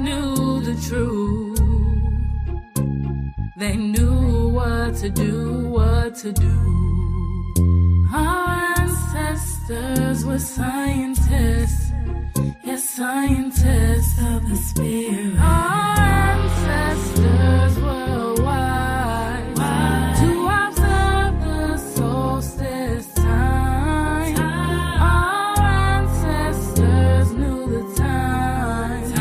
knew the truth. They knew what to do, what to do. Our ancestors were scientists, yes, scientists of the spirit. Our ancestors were wise to observe the solstice time. Our ancestors knew the time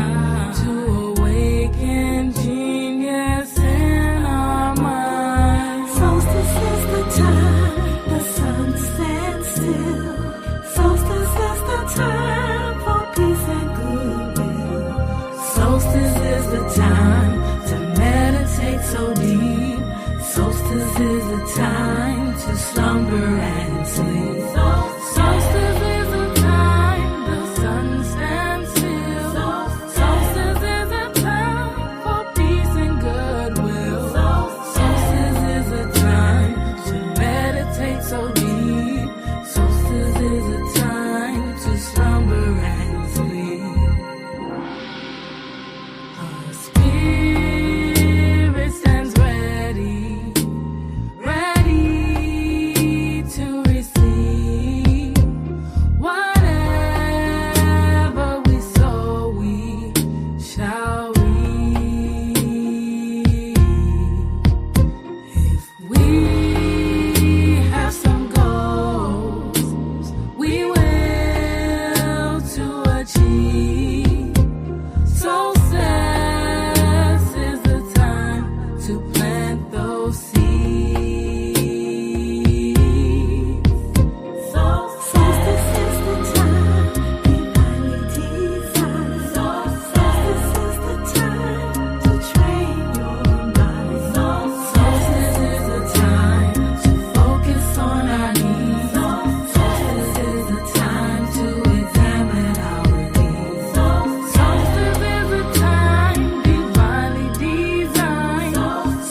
to awaken genius in our minds. Solstice is the time the sun stands still. Solstice is the time for peace and goodwill. Solstice is the time to meditate so deep. Solstice is the time to slumber and sleep. Solstice is the time the sun stands still. Solstice is the time for peace and goodwill. Solstice is the time to meditate so deep. Solstice is the time to slumber and sleep. Our spirit stands ready, ready to receive whatever we sow, we shall reap. If we have some goals, we will to achieve. Solstice is the time to plant those seeds. Solstice is the time divinely designed. Solstice is the time to train your mind. Solstice is the time to focus on our needs. Solstice is the time to examine our needs. Solstice is the time divinely designed.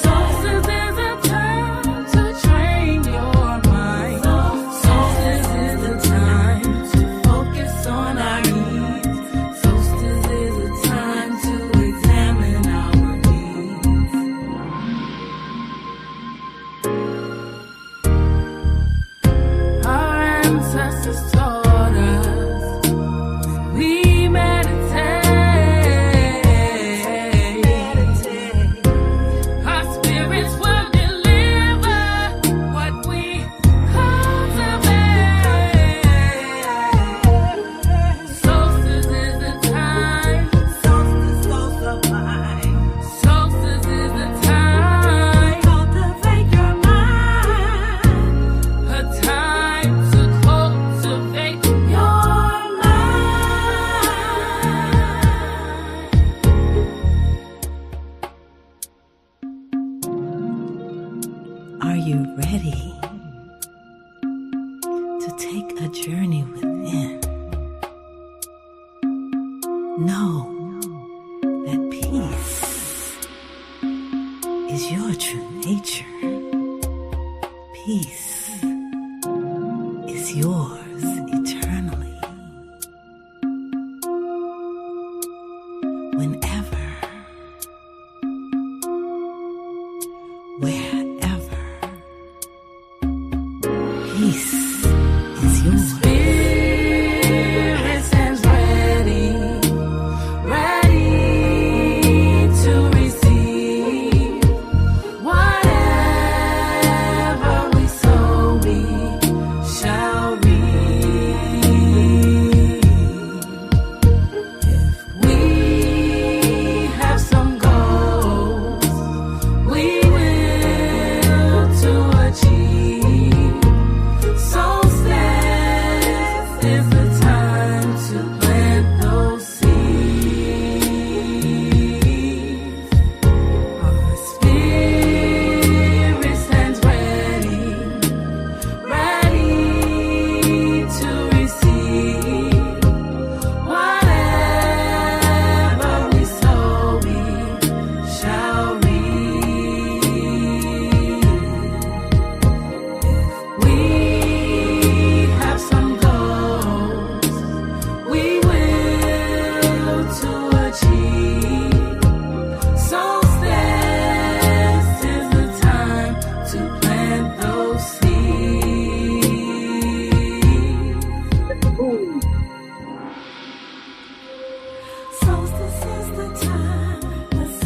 Solstice is the time to train your mind. Solstice is the time to focus on our needs. Solstice is the time to examine our needs. Our ancestors taught us we meditate. Our spirits will deliver what we cultivate. Solstice is the time. Solstice goes the mind. Solstice is the time. Cultivate your mind. A time to cultivate your mind. Are you ready to take a journey within? Know that peace is your true nature. Peace is yours eternally. Whenever, wherever, peace is yours. Spirit stands ready, ready to receive whatever we sow, we shall reap. If we have some goals, we will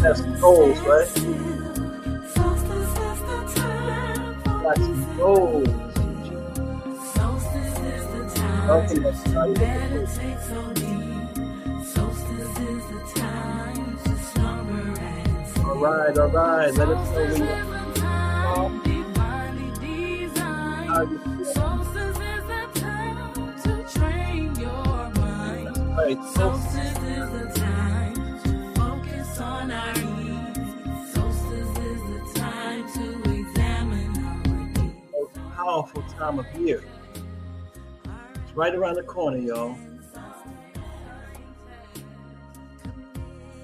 Have some goals, right? Got some goals. Welcome, everybody. All right. Let us know when you're how you feel. Right. Solstice is the time to focus on our needs. Solstice is the time to examine our needs. Most powerful time of year. It's right around the corner, y'all.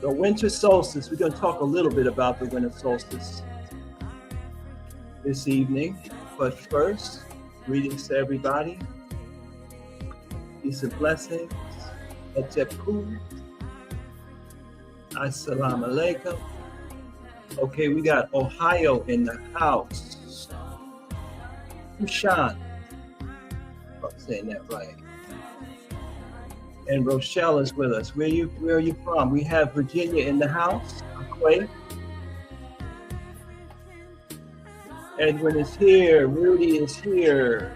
The winter solstice. We're going to talk a little bit about the winter solstice this evening. But first, greetings to everybody. Peace and blessings. Etepu. Assalamu alaikum. Okay, we got Ohio in the house. Ushan. I'm saying that right. And Rochelle is with us. Where are you from? We have Virginia in the house. Quay. Edwin is here. Rudy is here.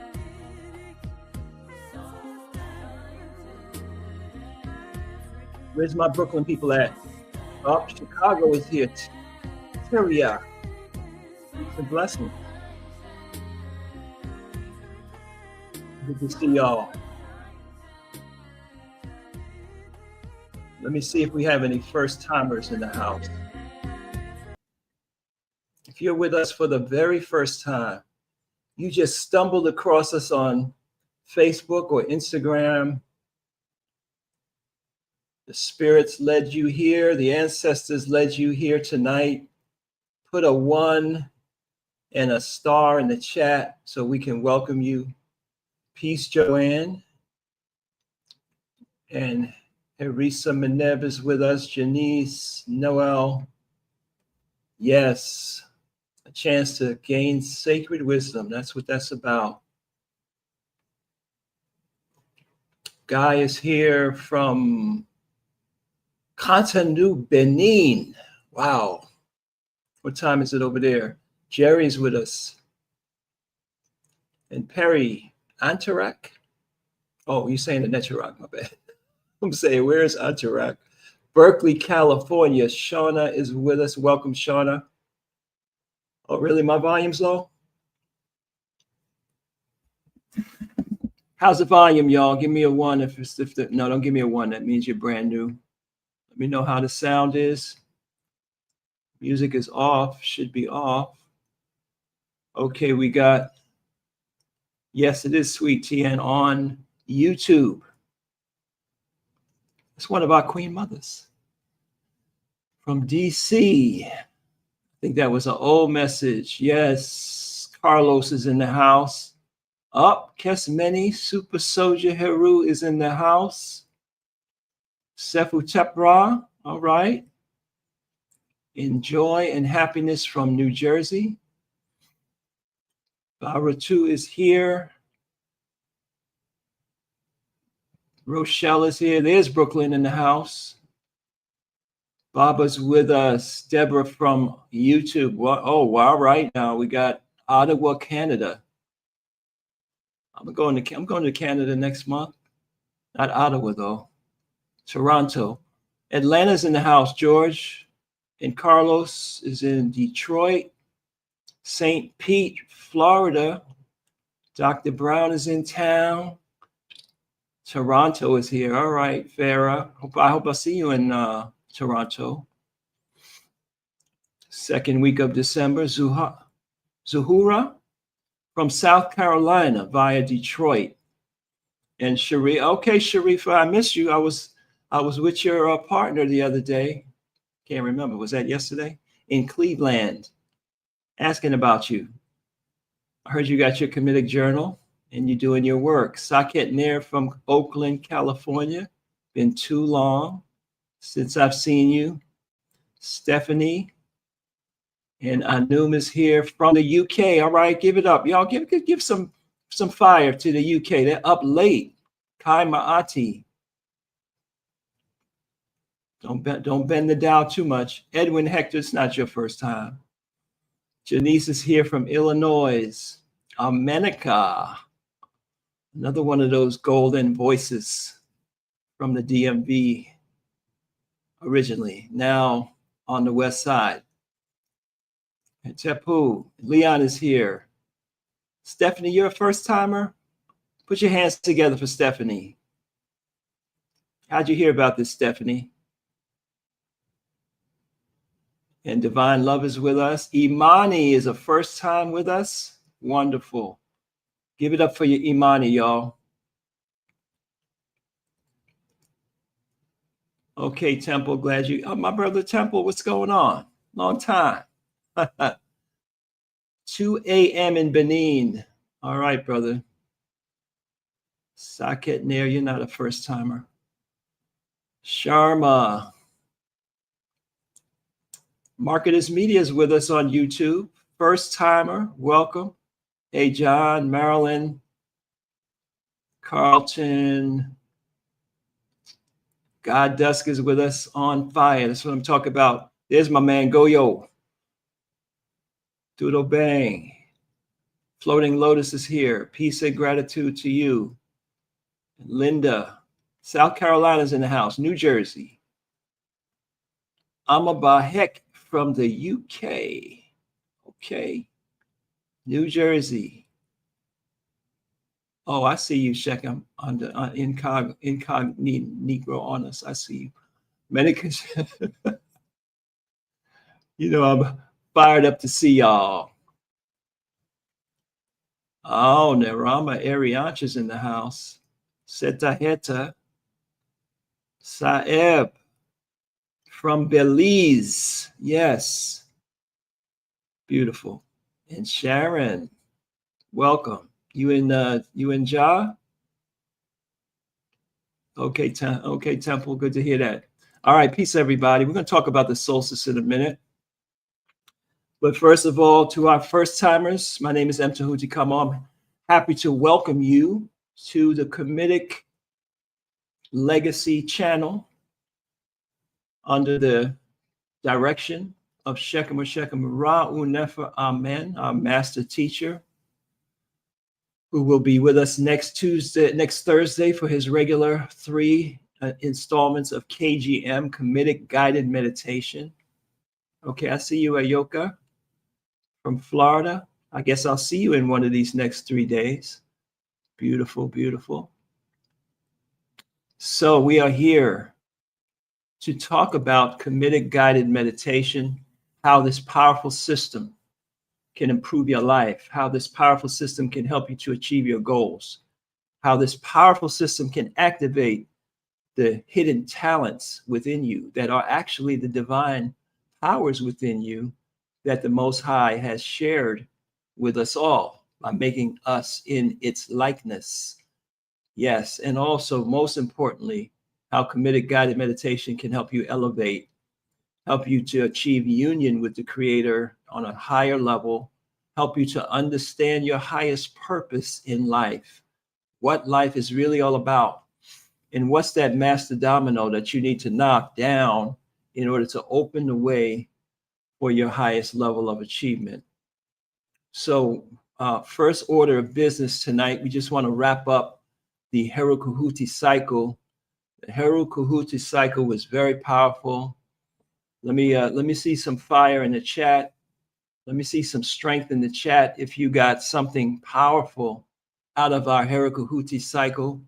Where's my Brooklyn people at? Oh, Chicago is here. Tyria. Peace and blessings. Good to see y'all. Let me see if we have any first timers in the house. If you're with us for the very first time, you just stumbled across us on Facebook or Instagram. The spirits led you here. The ancestors led you here tonight. Put a 1 and a star in the chat so we can welcome you. Peace, Joanne. And Harisa Meneb is with us. Janice, Noel. Yes, a chance to gain sacred wisdom. That's what that's about. Guy is here from Cotonou, Benin. Wow. What time is it over there? Jerry's with us. And Perry, Antarak. Oh, you're saying the Necharak, my bad. I'm saying, where's Antarak? Berkeley, California. Shauna is with us. Welcome, Shauna. Oh, really? My volume's low? How's the volume, y'all? Give me a 1 no, don't give me a 1. That means you're brand new. Let me know how the sound is. Music is off, should be off. Okay, we got, yes, it is Sweet TN on YouTube. It's one of our Queen Mothers from DC. I think that was an old message. Yes, Carlos is in the house. Up, Kesmeni, Super Soldier Heru is in the house. Sefu Tepra, all right. Enjoy and happiness from New Jersey. Baratu is here. Rochelle is here. There's Brooklyn in the house. Baba's with us. Deborah from YouTube. Oh, wow, right now we got Ottawa, Canada. I'm going to Canada next month. Not Ottawa, though. Toronto. Atlanta's in the house, George. And Carlos is in Detroit. St. Pete, Florida. Dr. Brown is in town. Toronto is here. All right, Farah. I hope I see you in Toronto. Second week of December. Zuhura from South Carolina via Detroit. And Sharif. Okay, Sharifa, I missed you. I was with your partner the other day. Can't remember. Was that yesterday? In Cleveland. Asking about you. I heard you got your Kamitic journal and you're doing your work. Saket Nair from Oakland, California. Been too long since I've seen you. Stephanie and Anum is here from the UK. All right, give it up. Y'all give some fire to the UK. They're up late. Kai Maati. Don't bend the dial too much. Edwin Hector, it's not your first time. Janice is here from Illinois. Armenica, another one of those golden voices from the DMV originally, now on the west side. And Tepu, Leon is here. Stephanie, you're a first timer? Put your hands together for Stephanie. How'd you hear about this, Stephanie? And Divine Love is with us. Imani is a first time with us. Wonderful. Give it up for your Imani, y'all. Okay, Temple, glad you. Oh, my brother Temple, what's going on? Long time. 2 a.m. in Benin. All right, brother. Saket Nair, you're not a first timer. Sharma. Marketers Media is with us on YouTube. First timer, welcome. Hey, John, Marilyn, Carlton. God Dusk is with us on fire. That's what I'm talking about. There's my man, Goyo. Doodle Bang. Floating Lotus is here. Peace and gratitude to you. Linda. South Carolina's in the house. New Jersey. Amabahek from the UK. Okay. New Jersey. Oh, I see you, Shechem, on the incognito on us. I see you. Many, you know, I'm fired up to see y'all. Oh, Nerama Ariancha's in the house. Setaheta. Saeb from Belize. Yes. Beautiful. And Sharon, welcome. You in Ja? Okay, Temple. Good to hear that. All right, peace, everybody. We're going to talk about the solstice in a minute. But first of all, to our first timers, my name is M. Tahuti Kamo. I'm happy to welcome you to the Kamitic Legacy channel under the direction of Shechem Ra'unefer Amen, our master teacher, who will be with us next Thursday for his regular 3 installments of KGM, Kamitic Guided Meditation. Okay, I see you, Ayoka, from Florida. I guess I'll see you in one of these next 3 days. Beautiful, beautiful. So we are here to talk about Kamitic Guided Meditation, how this powerful system can improve your life, how this powerful system can help you to achieve your goals, how this powerful system can activate the hidden talents within you that are actually the divine powers within you that the Most High has shared with us all by making us in its likeness. Yes, and also, most importantly, how Kamitic Guided Meditation can help you elevate, help you to achieve union with the Creator on a higher level, help you to understand your highest purpose in life, what life is really all about, and what's that master domino that you need to knock down in order to open the way for your highest level of achievement. So first order of business tonight, we just want to wrap up the Heru Kuhuti cycle. The Heru Kuhuti cycle was very powerful. Let me see some fire in the chat. Let me see some strength in the chat if you got something powerful out of our Heru Kuhuti cycle.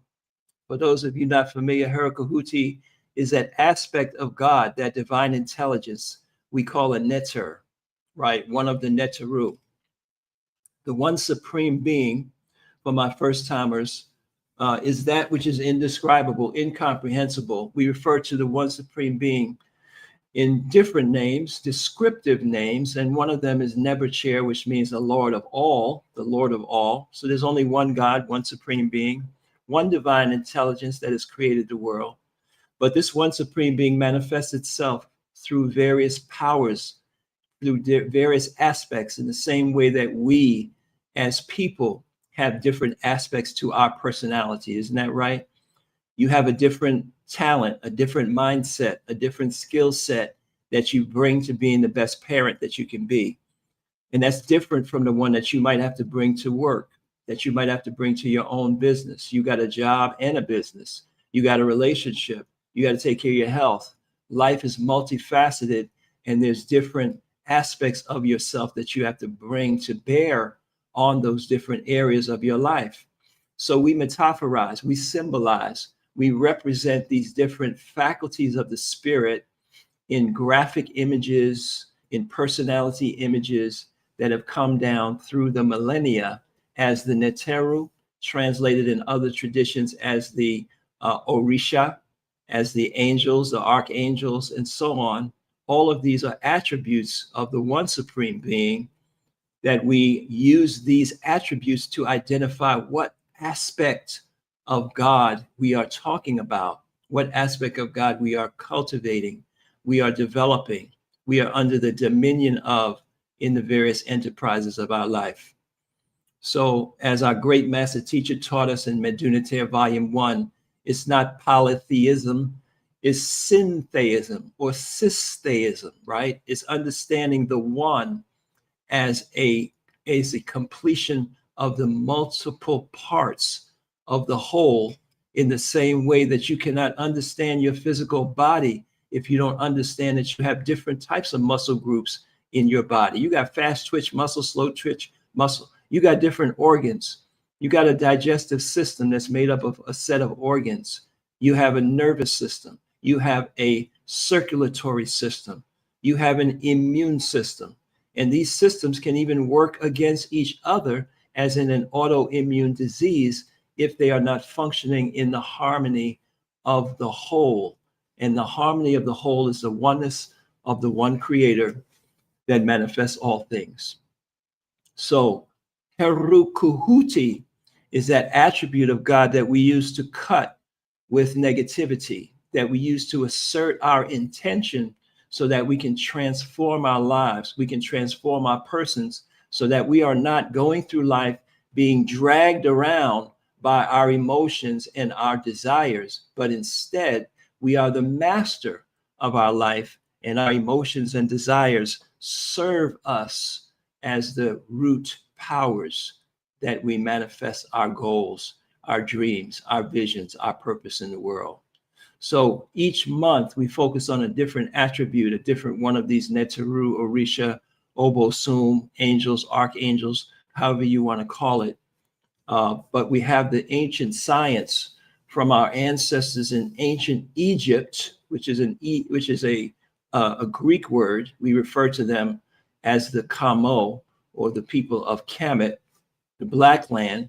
For those of you not familiar, Heru Kuhuti is that aspect of God, that divine intelligence we call a Neter, right? One of the Neteru. The one supreme being, for my first timers, is that which is indescribable, incomprehensible. We refer to the one supreme being in different names, descriptive names, and one of them is Nebuchadnezzar, which means the Lord of all, the Lord of all. So there's only one God, one supreme being, one divine intelligence that has created the world. But this one supreme being manifests itself through various powers, through various aspects, in the same way that we as people have different aspects to our personality. Isn't that right? You have a different talent, a different mindset, a different skill set that you bring to being the best parent that you can be. And that's different from the one that you might have to bring to work, that you might have to bring to your own business. You got a job and a business. You got a relationship. You got to take care of your health. Life is multifaceted, and there's different aspects of yourself that you have to bring to bear on those different areas of your life. So we metaphorize, we symbolize, we represent these different faculties of the spirit in graphic images, in personality images that have come down through the millennia as the Neteru, translated in other traditions as the Orisha, as the angels, the archangels, and so on. All of these are attributes of the one supreme being, that we use these attributes to identify what aspect of God we are talking about, what aspect of God we are cultivating, we are developing, we are under the dominion of in the various enterprises of our life. So as our great master teacher taught us in Medunate Volume 1, it's not polytheism, it's syntheism or systtheism, right? It's understanding the one as a completion of the multiple parts of the whole, in the same way that you cannot understand your physical body if you don't understand that you have different types of muscle groups in your body. You got fast twitch muscle, slow twitch muscle. You got different organs. You got a digestive system that's made up of a set of organs. You have a nervous system. You have a circulatory system. You have an immune system. And these systems can even work against each other, as in an autoimmune disease, if they are not functioning in the harmony of the whole. And the harmony of the whole is the oneness of the one creator that manifests all things. So Herukuhuti is that attribute of God that we use to cut with negativity, that we use to assert our intention so that we can transform our lives, we can transform our persons, so that we are not going through life being dragged around by our emotions and our desires, but instead we are the master of our life, and our emotions and desires serve us as the root powers that we manifest our goals, our dreams, our visions, our purpose in the world. So each month we focus on a different attribute, a different one of these Neteru, Orisha, Obosum, angels, archangels, however you want to call it. But we have the ancient science from our ancestors in ancient Egypt, which is a Greek word. We refer to them as the Kamo, or the people of Kemet, the Black Land.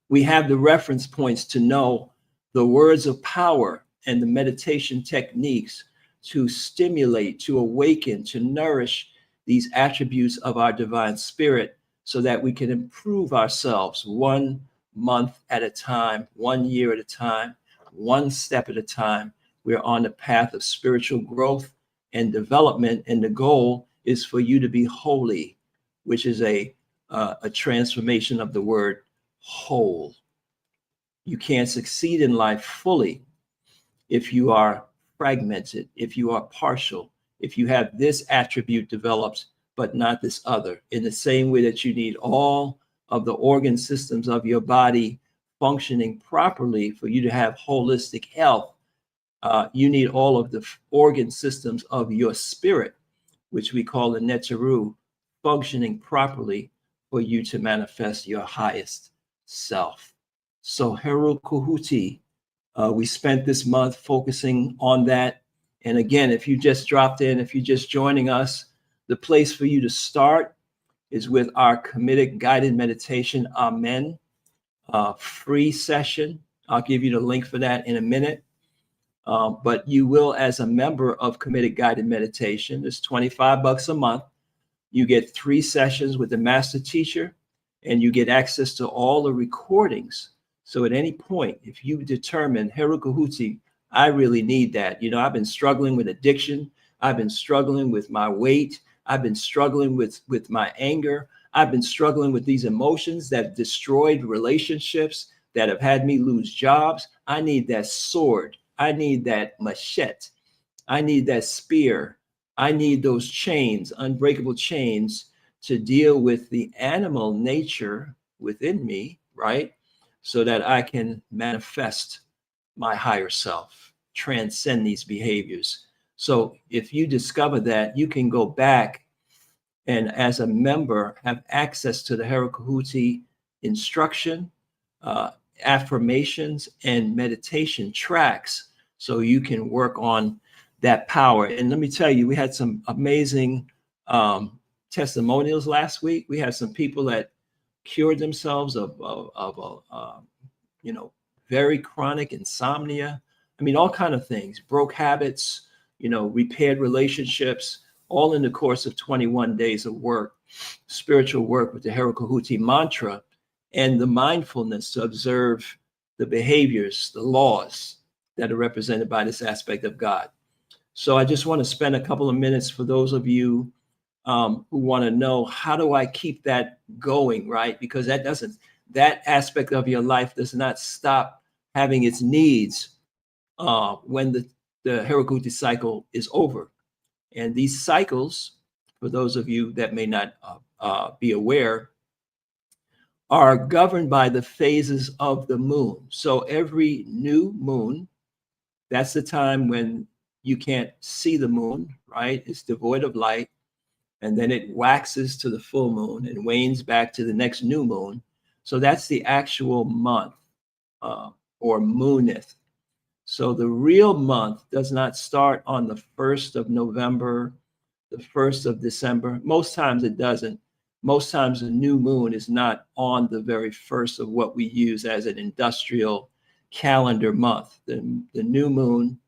We have the reference points to know the words of power and the meditation techniques to stimulate, to awaken, to nourish these attributes of our divine spirit, so that we can improve ourselves 1 month at a time, 1 year at a time, 1 step at a time. We're on the path of spiritual growth and development, and the goal is for you to be holy, which is a transformation of the word whole. You can't succeed in life fully if you are fragmented, if you are partial, if you have this attribute developed but not this other. In the same way that you need all of the organ systems of your body functioning properly for you to have holistic health, you need all of the organ systems of your spirit, which we call the Neteru, functioning properly for you to manifest your highest self. So Herukuhuti, we spent this month focusing on that. And again, if you just dropped in, if you're just joining us, the place for you to start is with our Kamitic Guided Meditation, Amen, free session. I'll give you the link for that in a minute. But you will, as a member of Kamitic Guided Meditation, it's $25 a month. You get 3 sessions with the master teacher, and you get access to all the recordings. So at any point, if you determine, Herukuhuti, I really need that. You know, I've been struggling with addiction. I've been struggling with my weight. I've been struggling with my anger. I've been struggling with these emotions that destroyed relationships, that have had me lose jobs. I need that sword. I need that machete. I need that spear. I need those chains, unbreakable chains, to deal with the animal nature within me, right? So that I can manifest my higher self, transcend these behaviors. So if you discover that, you can go back and as a member have access to the Herakuhuti instruction, affirmations, and meditation tracks so you can work on that power. And let me tell you, we had some amazing testimonials last week. We had some people that cured themselves of very chronic insomnia. I mean, all kind of things, broke habits, repaired relationships, all in the course of 21 days of work, spiritual work with the Herakuhuti mantra and the mindfulness to observe the behaviors, the laws that are represented by this aspect of God. So I just want to spend a couple of minutes for those of you who want to know, how do I keep that going, right? Because that aspect of your life does not stop having its needs when the Herakuhuti cycle is over. And these cycles, for those of you that may not be aware, are governed by the phases of the moon. So every new moon, that's the time when you can't see the moon, right? It's devoid of light. And then it waxes to the full moon and wanes back to the next new moon. So that's the actual month or mooneth. So the real month does not start on the 1st of November, the 1st of December. Most times it doesn't. Most times the new moon is not on the very first of what we use as an industrial calendar month. The new moon,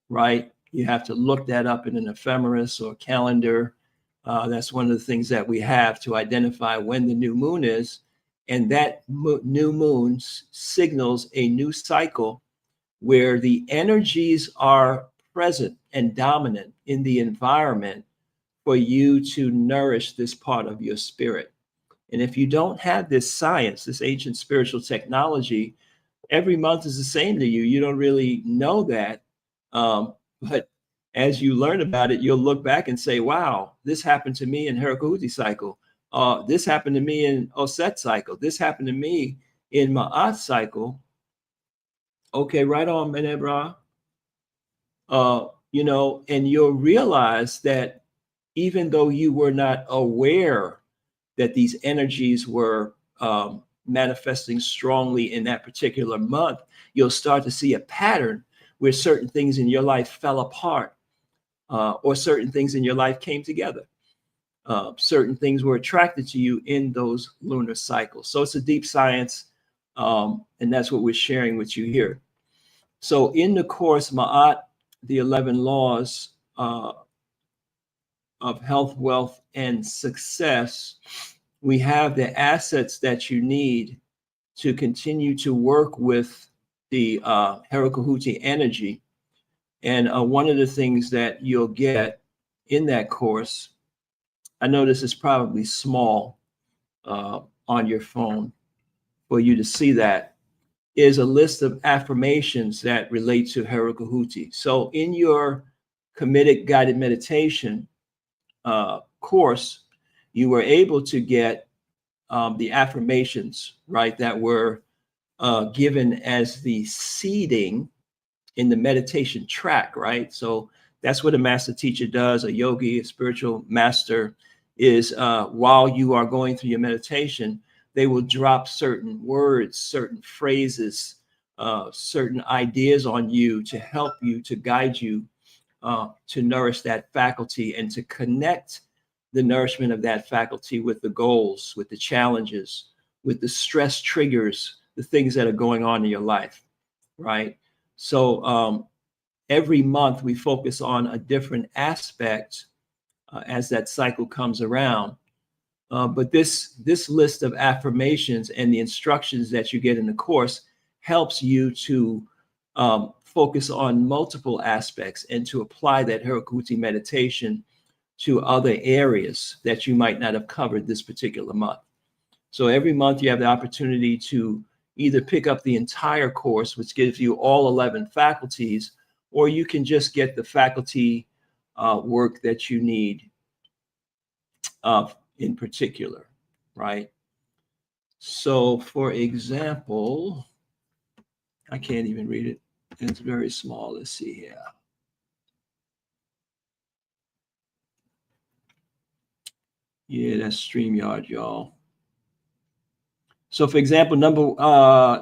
right? You have to look that up in an ephemeris or calendar. That's one of the things that we have to identify when the new moon is. And that new moon signals a new cycle where the energies are present and dominant in the environment for you to nourish this part of your spirit. And if you don't have this science, this ancient spiritual technology, every month is the same to you. You don't really know that. But as you learn about it, you'll look back and say, wow, this happened to me in Herakuhuti cycle. This happened to me in Oset cycle. This happened to me in Ma'at cycle. Okay, right on, Menebra. And you'll realize that even though you were not aware that these energies were manifesting strongly in that particular month, you'll start to see a pattern where certain things in your life fell apart, or certain things in your life came together. Certain things were attracted to you in those lunar cycles. So it's a deep science, and that's what we're sharing with you here. So in the course, Ma'at, the 11 laws of health, wealth, and success, we have the assets that you need to continue to work with the Herakuhuti energy. And one of the things that you'll get in that course, I know this is probably small on your phone for you to see that, is a list of affirmations that relate to Herakuhuti. So in your Kamitic Guided Meditation course, you were able to get the affirmations, right, that were given as the seeding in the meditation track, right? So that's what a master teacher does, a yogi, a spiritual master, is while you are going through your meditation, they will drop certain words, certain phrases, certain ideas on you to help you, to guide you, to nourish that faculty and to connect the nourishment of that faculty with the goals, with the challenges, with the stress triggers, the things that are going on in your life, right? So every month we focus on a different aspect as that cycle comes around. But this list of affirmations and the instructions that you get in the course helps you to focus on multiple aspects and to apply that Herakuhuti meditation to other areas that you might not have covered this particular month. So every month you have the opportunity to, either pick up the entire course, which gives you all 11 faculties, or you can just get the faculty work that you need in particular, right? So for example, I can't even read it. It's very small. Let's see here. Yeah, that's StreamYard, y'all. So for example, I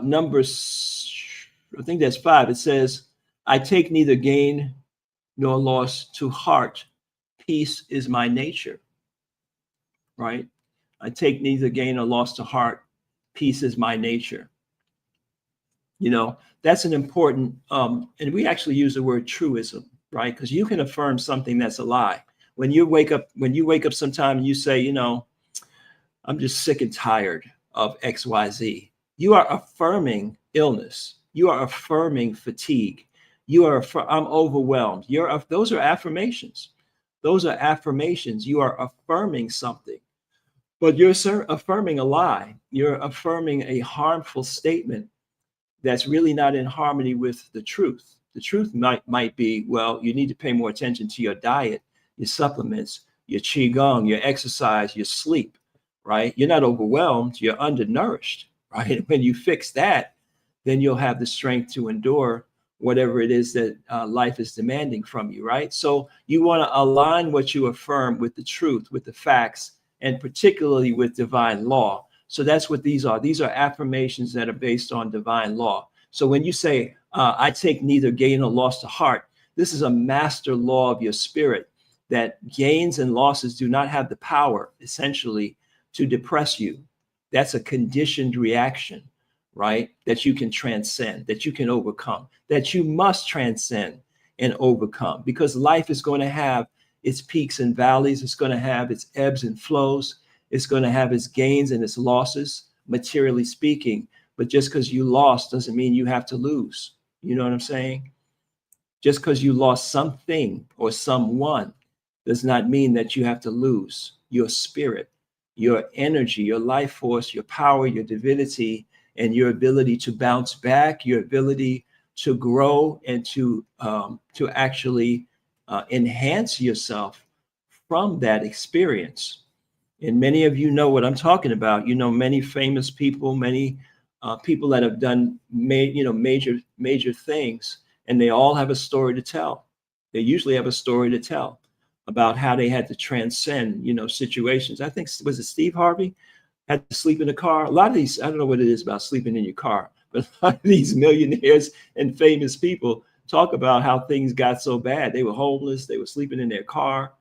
think that's 5. It says, I take neither gain nor loss to heart. Peace is my nature, right? I take neither gain nor loss to heart. Peace is my nature. You know, that's an important, and we actually use the word truism, right? Because you can affirm something that's a lie. When you wake up sometime and you say, you know, I'm just sick and tired of XYZ, you are affirming illness. You are affirming fatigue. I'm overwhelmed. Those are affirmations. Those are affirmations. You are affirming something, but you're affirming a lie. You're affirming a harmful statement that's really not in harmony with the truth. The truth might be, well, you need to pay more attention to your diet, your supplements, your qigong, your exercise, your sleep, right? You're not overwhelmed, you're undernourished, right? When you fix that, then you'll have the strength to endure whatever it is that life is demanding from you, right? So you want to align what you affirm with the truth, with the facts, and particularly with divine law. So that's what these are. These are affirmations that are based on divine law. So when you say, I take neither gain nor loss to heart, this is a master law of your spirit, that gains and losses do not have the power, essentially, to depress you. That's a conditioned reaction, right? That you can transcend, that you can overcome, that you must transcend and overcome, because life is going to have its peaks and valleys. It's going to have its ebbs and flows. It's going to have its gains and its losses, materially speaking. But just because you lost doesn't mean you have to lose. You know what I'm saying? Just because you lost something or someone does not mean that you have to lose your spirit, your energy, your life force, your power, your divinity, and your ability to bounce back, your ability to grow and to actually enhance yourself from that experience. And many of you know what I'm talking about. You know, many famous people, many people that have done major things, and they all have a story to tell. They usually have a story to tell about how they had to transcend, situations. I think, was it Steve Harvey had to sleep in a car? A lot of these, I don't know what it is about sleeping in your car, but a lot of these millionaires and famous people talk about how things got so bad. They were homeless. They were sleeping in their car,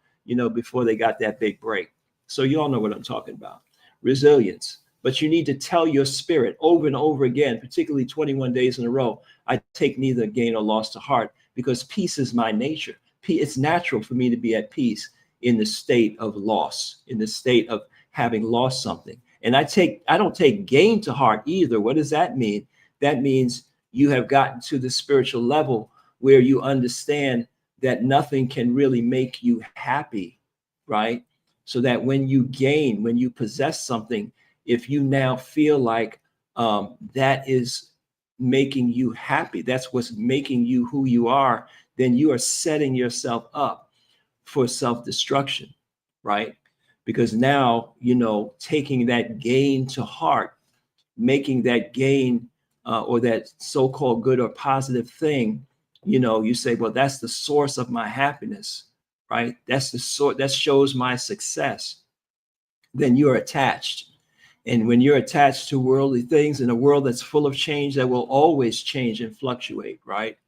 before they got that big break. So you all know what I'm talking about. Resilience. But you need to tell your spirit over and over again, particularly 21 days in a row, I take neither gain or loss to heart, because peace is my nature. It's natural for me to be at peace in the state of loss, in the state of having lost something. And I don't take gain to heart either. What does that mean? That means you have gotten to the spiritual level where you understand that nothing can really make you happy, right? So that when you gain, when you possess something, if you now feel like that is making you happy, that's what's making you who you are, then you are setting yourself up for self-destruction, right? Because now, taking that gain to heart, making that gain or that so-called good or positive thing, you say, well, that's the source of my happiness, right? That's the source, that shows my success. Then you're attached. And when you're attached to worldly things in a world that's full of change, that will always change and fluctuate, right?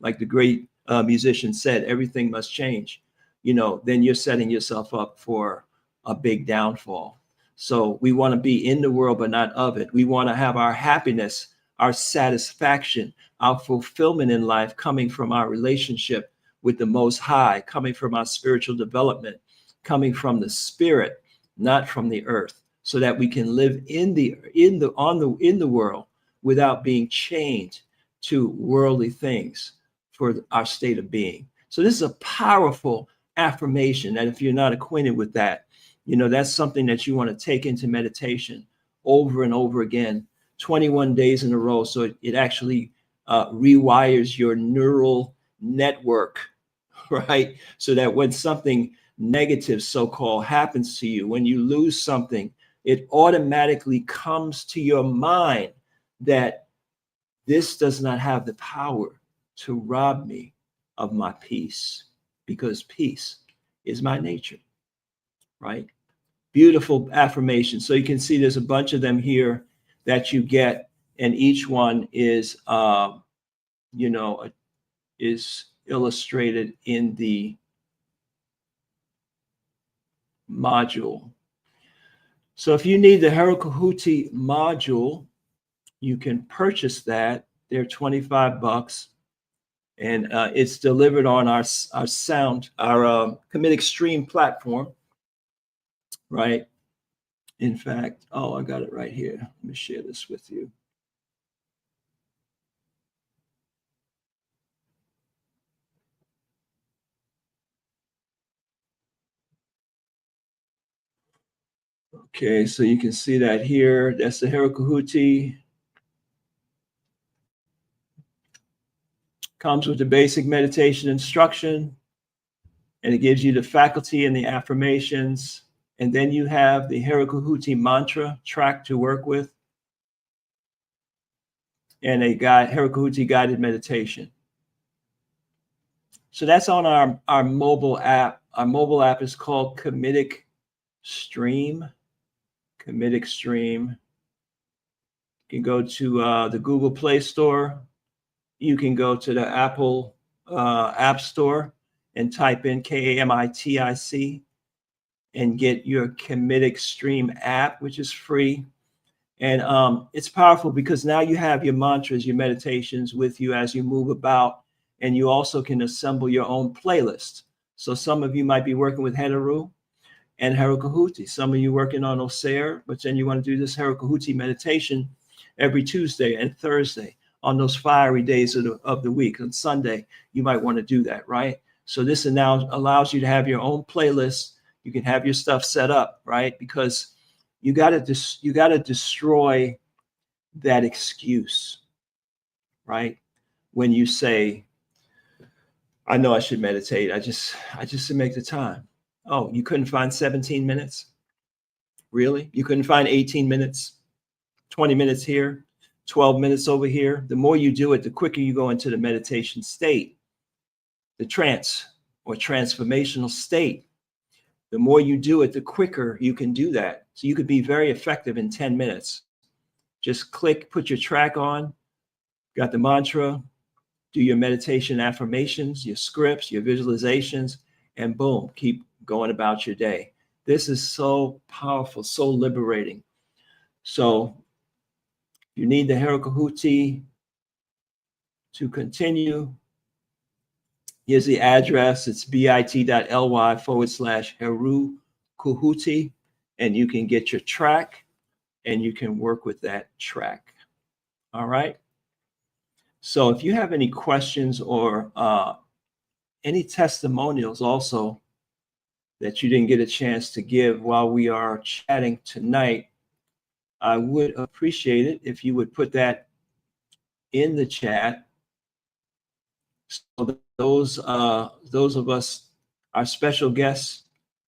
Like the great musician said, everything must change. Then you're setting yourself up for a big downfall. So we want to be in the world, but not of it. We want to have our happiness, our satisfaction, our fulfillment in life coming from our relationship with the Most High, coming from our spiritual development, coming from the spirit, not from the earth, so that we can live in the world without being chained to worldly things for our state of being. So this is a powerful affirmation that if you're not acquainted with that, that's something that you want to take into meditation over and over again 21 days in a row. So it actually rewires your neural network, right? So that when something negative, so-called, happens to you, when you lose something, it automatically comes to your mind that this does not have the power to rob me of my peace, because peace is my nature, right? Beautiful affirmation. So you can see there's a bunch of them here that you get, and each one is, is illustrated in the module. So if you need the Herokuhuti module, you can purchase that. They're $25, and it's delivered on our Kamitic Stream platform, right? In fact, I got it right here. Let me share this with you. Okay, so you can see that here. That's the Herokuhuti. Comes with the basic meditation instruction, and it gives you the faculty and the affirmations. And then you have the Herokuhuti mantra track to work with, and a Herokuhuti guided meditation. So that's on our mobile app. Our mobile app is called Kamitic Stream. Kamitic Stream. You can go to the Google Play Store. You can go to the Apple App Store and type in Kamitic and get your Kamitic Stream app, which is free. And it's powerful because now you have your mantras, your meditations with you as you move about, and you also can assemble your own playlist. So some of you might be working with Heru and Herokuhuti. Some of you working on Osir, but then you want to do this Herokuhuti meditation every Tuesday and Thursday on those fiery days of the week. On Sunday, you might want to do that, right? So this now allows you to have your own playlist. You can have your stuff set up, right? Because you got to destroy that excuse, right? When you say, I know I should meditate. I just didn't make the time. Oh, you couldn't find 17 minutes? Really? You couldn't find 18 minutes, 20 minutes here, 12 minutes over here? The more you do it, the quicker you go into the meditation state, the trance or transformational state. The more you do it, the quicker you can do that. So you could be very effective in 10 minutes. Just click, put your track on, got the mantra, do your meditation affirmations, your scripts, your visualizations, and boom, keep going about your day. This is so powerful, so liberating. So you need the Herokuhuti to continue. Here's the address. It's bit.ly/Herokuhuti, and you can get your track and you can work with that track. All right. So if you have any questions or any testimonials also that you didn't get a chance to give while we are chatting tonight, I would appreciate it if you would put that in the chat. So those of us, our special guests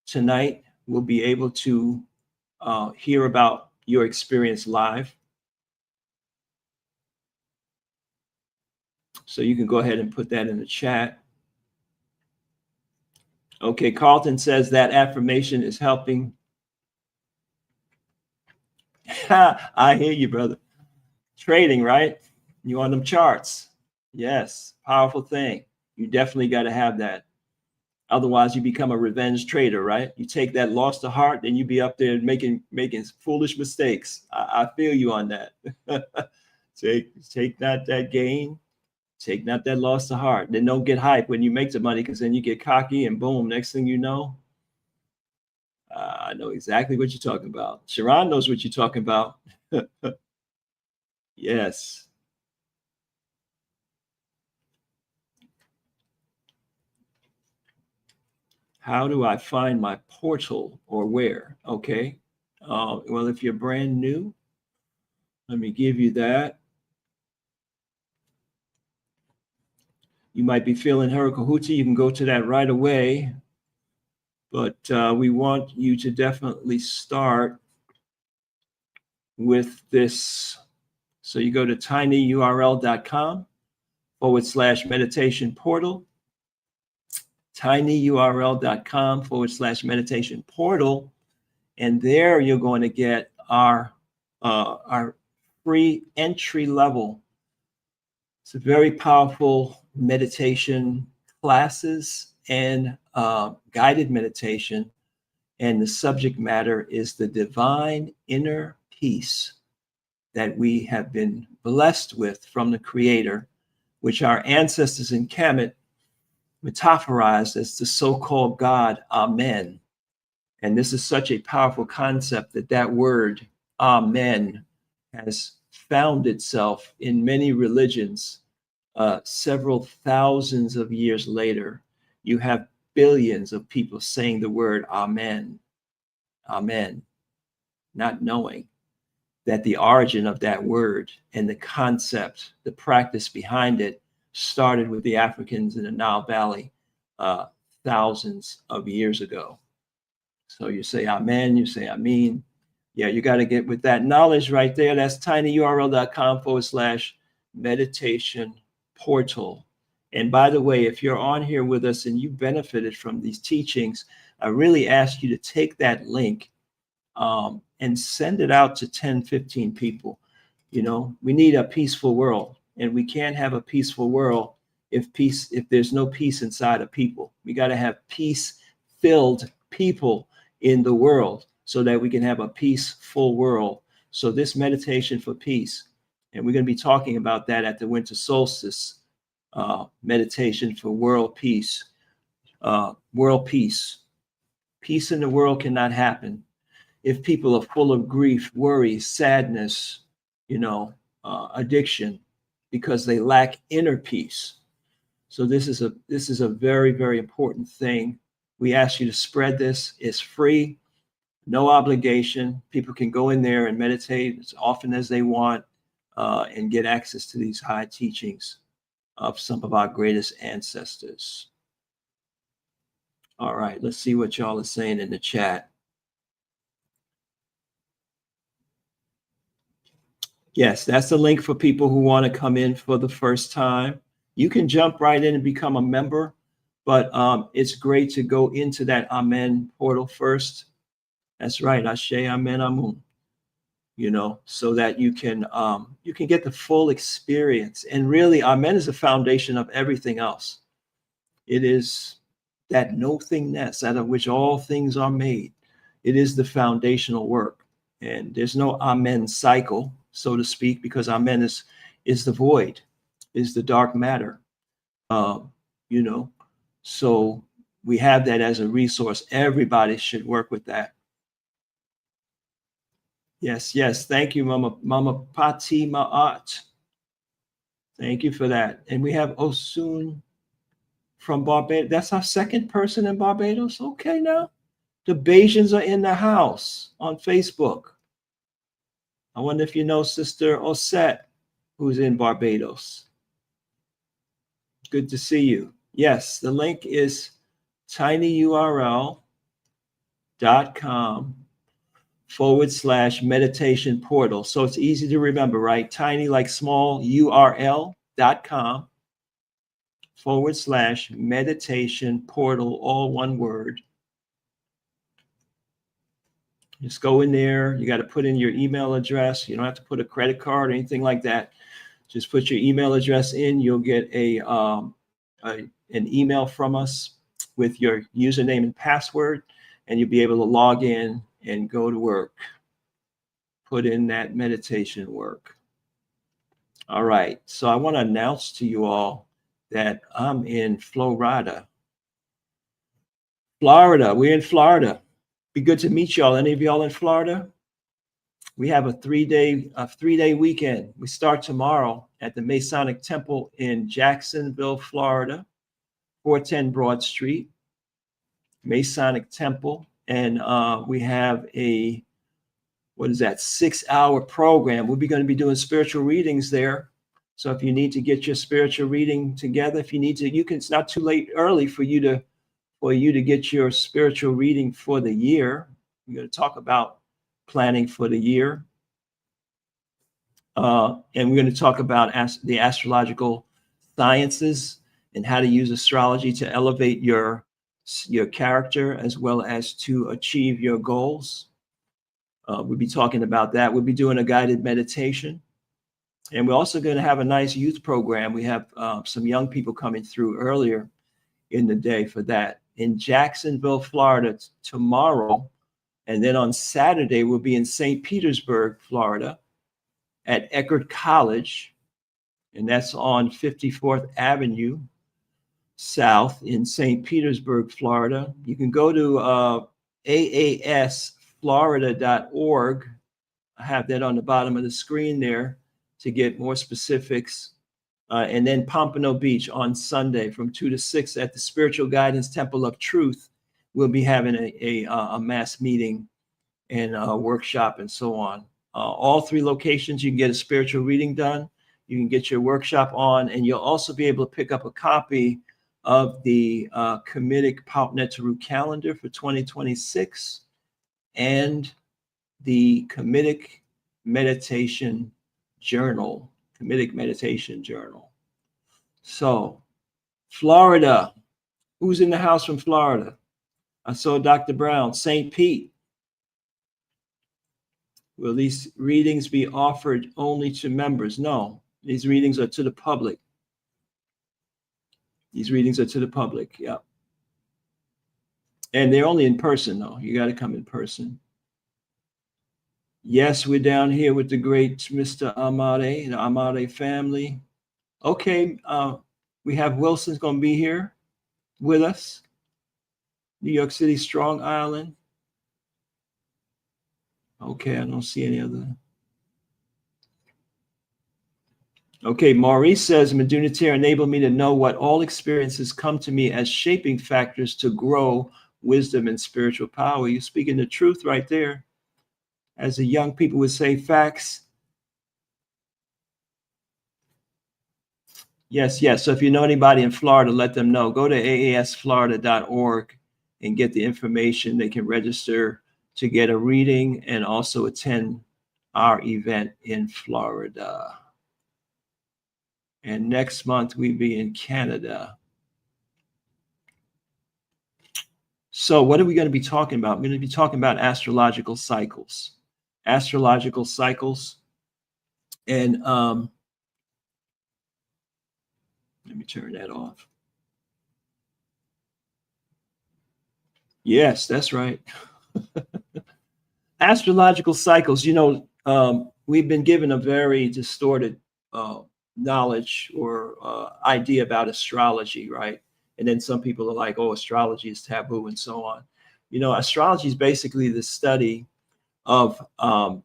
tonight, will be able to hear about your experience live. So you can go ahead and put that in the chat. Okay, Carlton says that affirmation is helping. I hear you, brother. Trading, right? You on them charts. Yes, powerful thing. You definitely got to have that. Otherwise, you become a revenge trader, right? You take that loss to heart, then you be up there making foolish mistakes. I feel you on that. Take not that gain, take not that loss to heart. Then don't get hyped when you make the money, because then you get cocky and boom, next thing you know, I know exactly what you're talking about. Sharon knows what you're talking about. Yes. How do I find my portal or where? Okay. Well, if you're brand new, Let me give you that. You might be feeling Herakahuti. You can go to that right away. But we want you to definitely start with this. So you go to tinyurl.com/meditation portal, tinyurl.com/meditation portal. And there you're going to get our free entry level. It's a very powerful meditation classes and guided meditation. And the subject matter is the divine inner peace that we have been blessed with from the Creator, which our ancestors in Kemet metaphorized as the so-called God, Amen. And this is such a powerful concept that word, Amen, has found itself in many religions. Several thousands of years later, you have billions of people saying the word Amen, Amen, not knowing that the origin of that word and the concept, the practice behind it, started with the Africans in the Nile Valley thousands of years ago. So you say Amen, you say Amin. Yeah, you got to get with that knowledge right there. That's tinyurl.com/meditation portal. And by the way, if you're on here with us and you benefited from these teachings, I really ask you to take that link and send it out to 10, 15 people. You know, we need a peaceful world, and we can't have a peaceful world if there's no peace inside of people. We got to have peace-filled people in the world so that we can have a peaceful world. So this meditation for peace, and we're going to be talking about that at the winter solstice, meditation for world peace. World peace. Peace in the world cannot happen if people are full of grief, worry, sadness, addiction, because they lack inner peace. So this is a very, very important thing. We ask you to spread this. It's free, no obligation. People can go in there and meditate as often as they want and get access to these high teachings of some of our greatest ancestors. All right, let's see what y'all are saying in the chat. Yes, that's the link for people who want to come in for the first time. You can jump right in and become a member, but it's great to go into that Amen portal first. That's right, Ashe, Amen, Amun. So that you can get the full experience. And really, Amen is the foundation of everything else. It is that nothingness out of which all things are made. It is the foundational work. And there's no Amen cycle, so to speak, because Amen is the void, is the dark matter. So we have that as a resource. Everybody should work with that. Yes. Thank you, Mama Pati Ma'at. Thank you for that. And we have Osun from Barbados. That's our second person in Barbados. Okay, now the Bajans are in the house on Facebook. I wonder if you know Sister Osette, who's in Barbados. Good to see you. Yes, the link is tinyurl.com/meditation portal. So it's easy to remember, right? Tiny like small, url.com/meditation portal, all one word. Just go in there. You got to put in your email address. You don't have to put a credit card or anything like that. Just put your email address in. You'll get an email from us with your username and password, and you'll be able to log in and go to work. Put in that meditation work. All right. So I want to announce to you all that I'm in Florida. We're in Florida. Be good to meet y'all. Any of y'all in Florida? We have a three-day weekend. We start tomorrow at the Masonic Temple in Jacksonville, Florida, 410 Broad Street, Masonic Temple. And we have a what is that, 6-hour program. We'll be going to be doing spiritual readings there. So if you need to get your spiritual reading together, if you need to, you can, it's not too late early for you to get your spiritual reading for the year. We're going to talk about planning for the year. And we're going to talk about the astrological sciences and how to use astrology to elevate your character as well as to achieve your goals. We'll be talking about that. We'll be doing a guided meditation. And we're also going to have a nice youth program. We have some young people coming through earlier in the day for that. In Jacksonville, Florida tomorrow. And then on Saturday, we'll be in St. Petersburg, Florida at Eckerd College. And that's on 54th Avenue South in St. Petersburg, Florida. You can go to aasflorida.org. I have that on the bottom of the screen there to get more specifics. And then Pompano Beach on Sunday from 2 to 6 at the Spiritual Guidance Temple of Truth. We'll be having a mass meeting and a workshop and so on. All 3 locations, you can get a spiritual reading done. You can get your workshop on, and you'll also be able to pick up a copy of the Kamitic Pautnetaru calendar for 2026 and the Kamitic Meditation Journal. Kamitic Meditation Journal. So, Florida. Who's in the house from Florida? I saw Dr. Brown. St. Pete. Will these readings be offered only to members? No, these readings are to the public. These readings are to the public, yeah. And they're only in person, though. You got to come in person. Yes, we're down here with the great Mr. Amade, the Amade family. Okay, we have Wilson's going to be here with us. New York City, Strong Island. Okay, I don't see any other. Okay, Maurice says, Medunitaire enabled me to know what all experiences come to me as shaping factors to grow wisdom and spiritual power. You're speaking the truth right there. As the young people would say, facts. Yes, yes. So if you know anybody in Florida, let them know. Go to aasflorida.org and get the information. They can register to get a reading and also attend our event in Florida. And next month, we'll be in Canada. So what are we going to be talking about? We're going to be talking about astrological cycles. Astrological cycles. And let me turn that off. Yes, that's right. Astrological cycles, you know, we've been given a very distorted knowledge or idea about astrology, right? And then some people are like, oh, astrology is taboo and so on. You know, astrology is basically the study of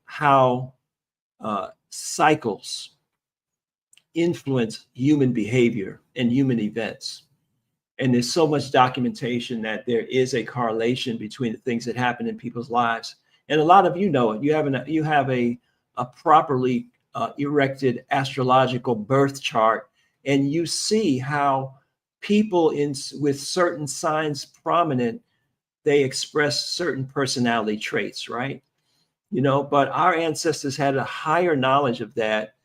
how cycles influence human behavior and human events. And there's so much documentation that there is a correlation between the things that happen in people's lives. And a lot of you know it. You have a properly erected astrological birth chart, and you see how people with certain signs prominent, they express certain personality traits, right? You know, but our ancestors had a higher knowledge of that,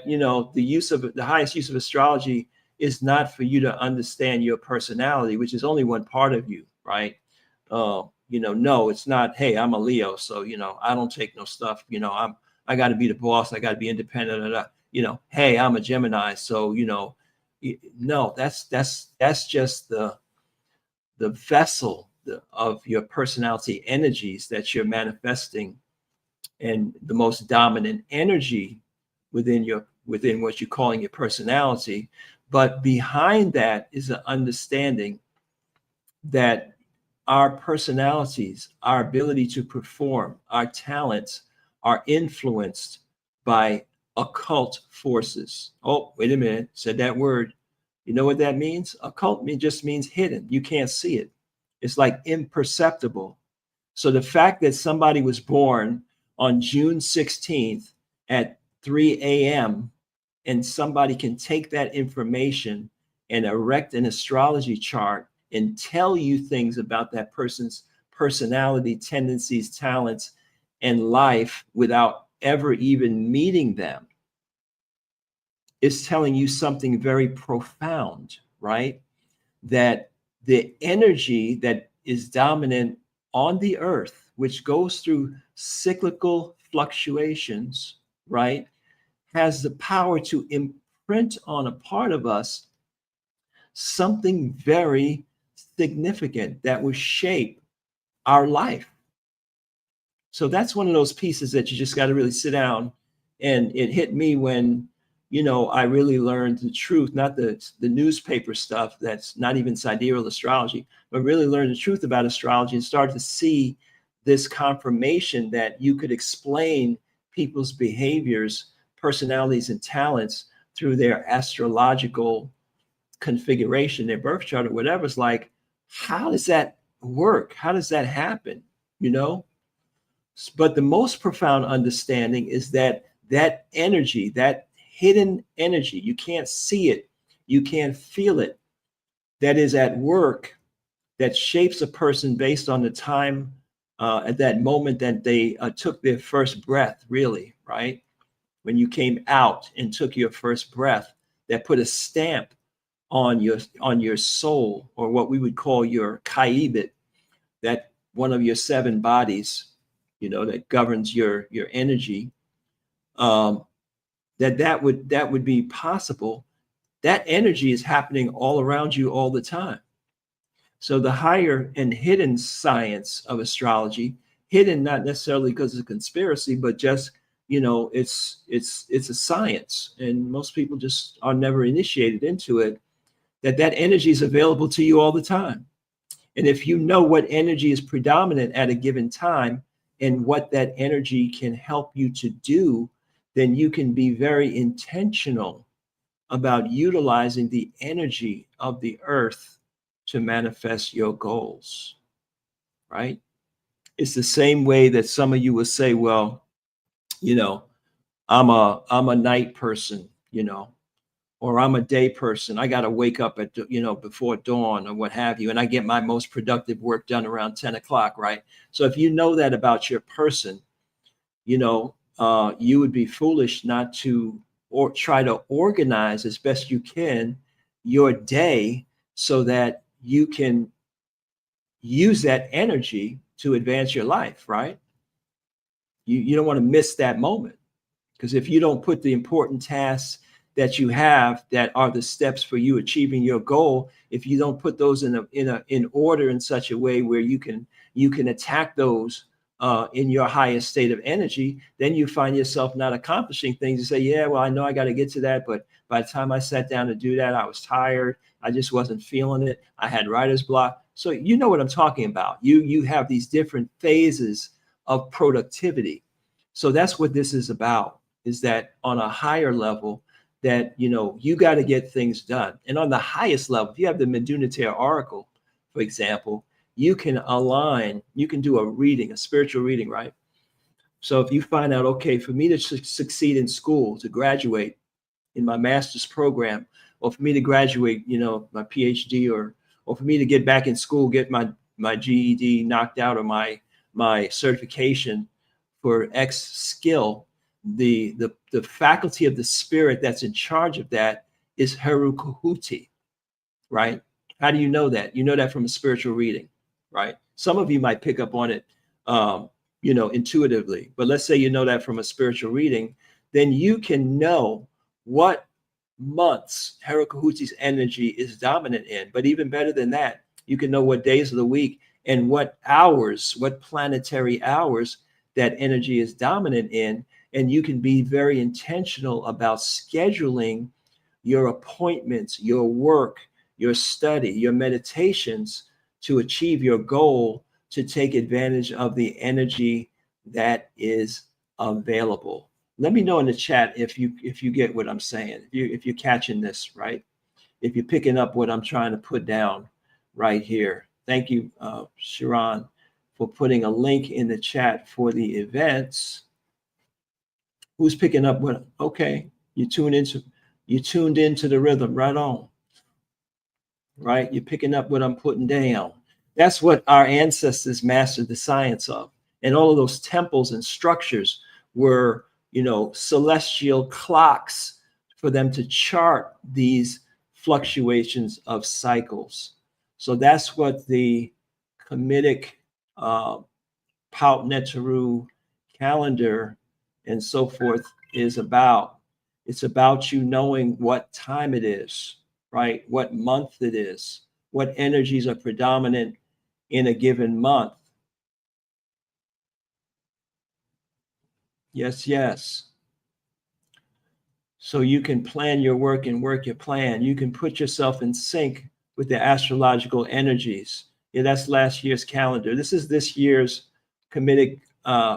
you know, the highest use of astrology is not for you to understand your personality, which is only one part of you, right? You know, no, it's not, hey, I'm a Leo, so, you know, I don't take no stuff, you know, I got to be the boss, I got to be independent, you know, hey, I'm a Gemini, so, you know, no, that's just the vessel of your personality energies that you're manifesting, and the most dominant energy within what you're calling your personality. But behind that is an understanding that our personalities, our ability to perform, our talents are influenced by occult forces. Oh, wait a minute, said that word. You know what that means? Occult just means hidden. You can't see it. It's like imperceptible. So the fact that somebody was born on June 16th at 3 a.m., and somebody can take that information and erect an astrology chart and tell you things about that person's personality, tendencies, talents, and life without ever even meeting them, is telling you something very profound, right? That the energy that is dominant on the earth, which goes through cyclical fluctuations, right, has the power to imprint on a part of us something very significant that will shape our life. So that's one of those pieces that you just got to really sit down. And it hit me when, I really learned the truth, not the newspaper stuff that's not even sidereal astrology, but really learned the truth about astrology and started to see this confirmation that you could explain people's behaviors, personalities, and talents through their astrological configuration, their birth chart or whatever. It's like, how does that work? How does that happen? But the most profound understanding is that energy, that hidden energy, you can't see it, you can't feel it, that is at work, that shapes a person based on the time at that moment that they took their first breath, really, right? When you came out and took your first breath, that put a stamp on your soul, or what we would call your Kaiibit, that one of your 7 bodies, that governs your energy, that would be possible. That energy is happening all around you all the time. So the higher and hidden science of astrology, hidden not necessarily because it's a conspiracy, but just, it's a science, and most people just are never initiated into it, that energy is available to you all the time. And if you know what energy is predominant at a given time and what that energy can help you to do, then you can be very intentional about utilizing the energy of the earth to manifest your goals, right? It's the same way that some of you will say, well, I'm a night person, or I'm a day person. I got to wake up at, before dawn or what have you. And I get my most productive work done around 10 o'clock, right? So if you know that about your person, you would be foolish not to or try to organize as best you can your day so that you can use that energy to advance your life, right? You don't want to miss that moment, because if you don't put the important tasks that you have that are the steps for you achieving your goal, if you don't put those in order in such a way where you can attack those in your highest state of energy, then you find yourself not accomplishing things. You say, yeah, well, I know I got to get to that, but by the time I sat down to do that, I was tired. I just wasn't feeling it. I had writer's block. So you know what I'm talking about. You have these different phases of productivity. So that's what this is about, is that on a higher level, that you got to get things done. And on the highest level, if you have the Medunitaire Oracle, for example, you can align, you can do a reading, a spiritual reading, right? So if you find out, okay, for me to succeed in school, to graduate in my master's program, or for me to graduate, my PhD, or for me to get back in school, get my GED knocked out, or my certification for X skill, the faculty of the spirit that's in charge of that is Herukahuti, right? How do you know that? You know that from a spiritual reading, right? Some of you might pick up on it, intuitively, but let's say you know that from a spiritual reading, then you can know what months Herukhuti's energy is dominant in. But even better than that, you can know what days of the week and what hours, what planetary hours that energy is dominant in. And you can be very intentional about scheduling your appointments, your work, your study, your meditations to achieve your goal, to take advantage of the energy that is available. Let me know in the chat if you get what I'm saying, if you're catching this, right? If you're picking up what I'm trying to put down right here. Thank you, Sharon, for putting a link in the chat for the events. Who's picking up what? Okay, you tuned into the rhythm, right on. Right, you're picking up what I'm putting down. That's what our ancestors mastered the science of. And all of those temples and structures were, celestial clocks for them to chart these fluctuations of cycles. So that's what the Kamitic Paut Netaru calendar and so forth is about. It's about you knowing what time it is, right? What month it is, what energies are predominant in a given month. Yes, yes. So you can plan your work and work your plan. You can put yourself in sync with the astrological energies. Yeah, that's last year's calendar. This is this year's Kamitic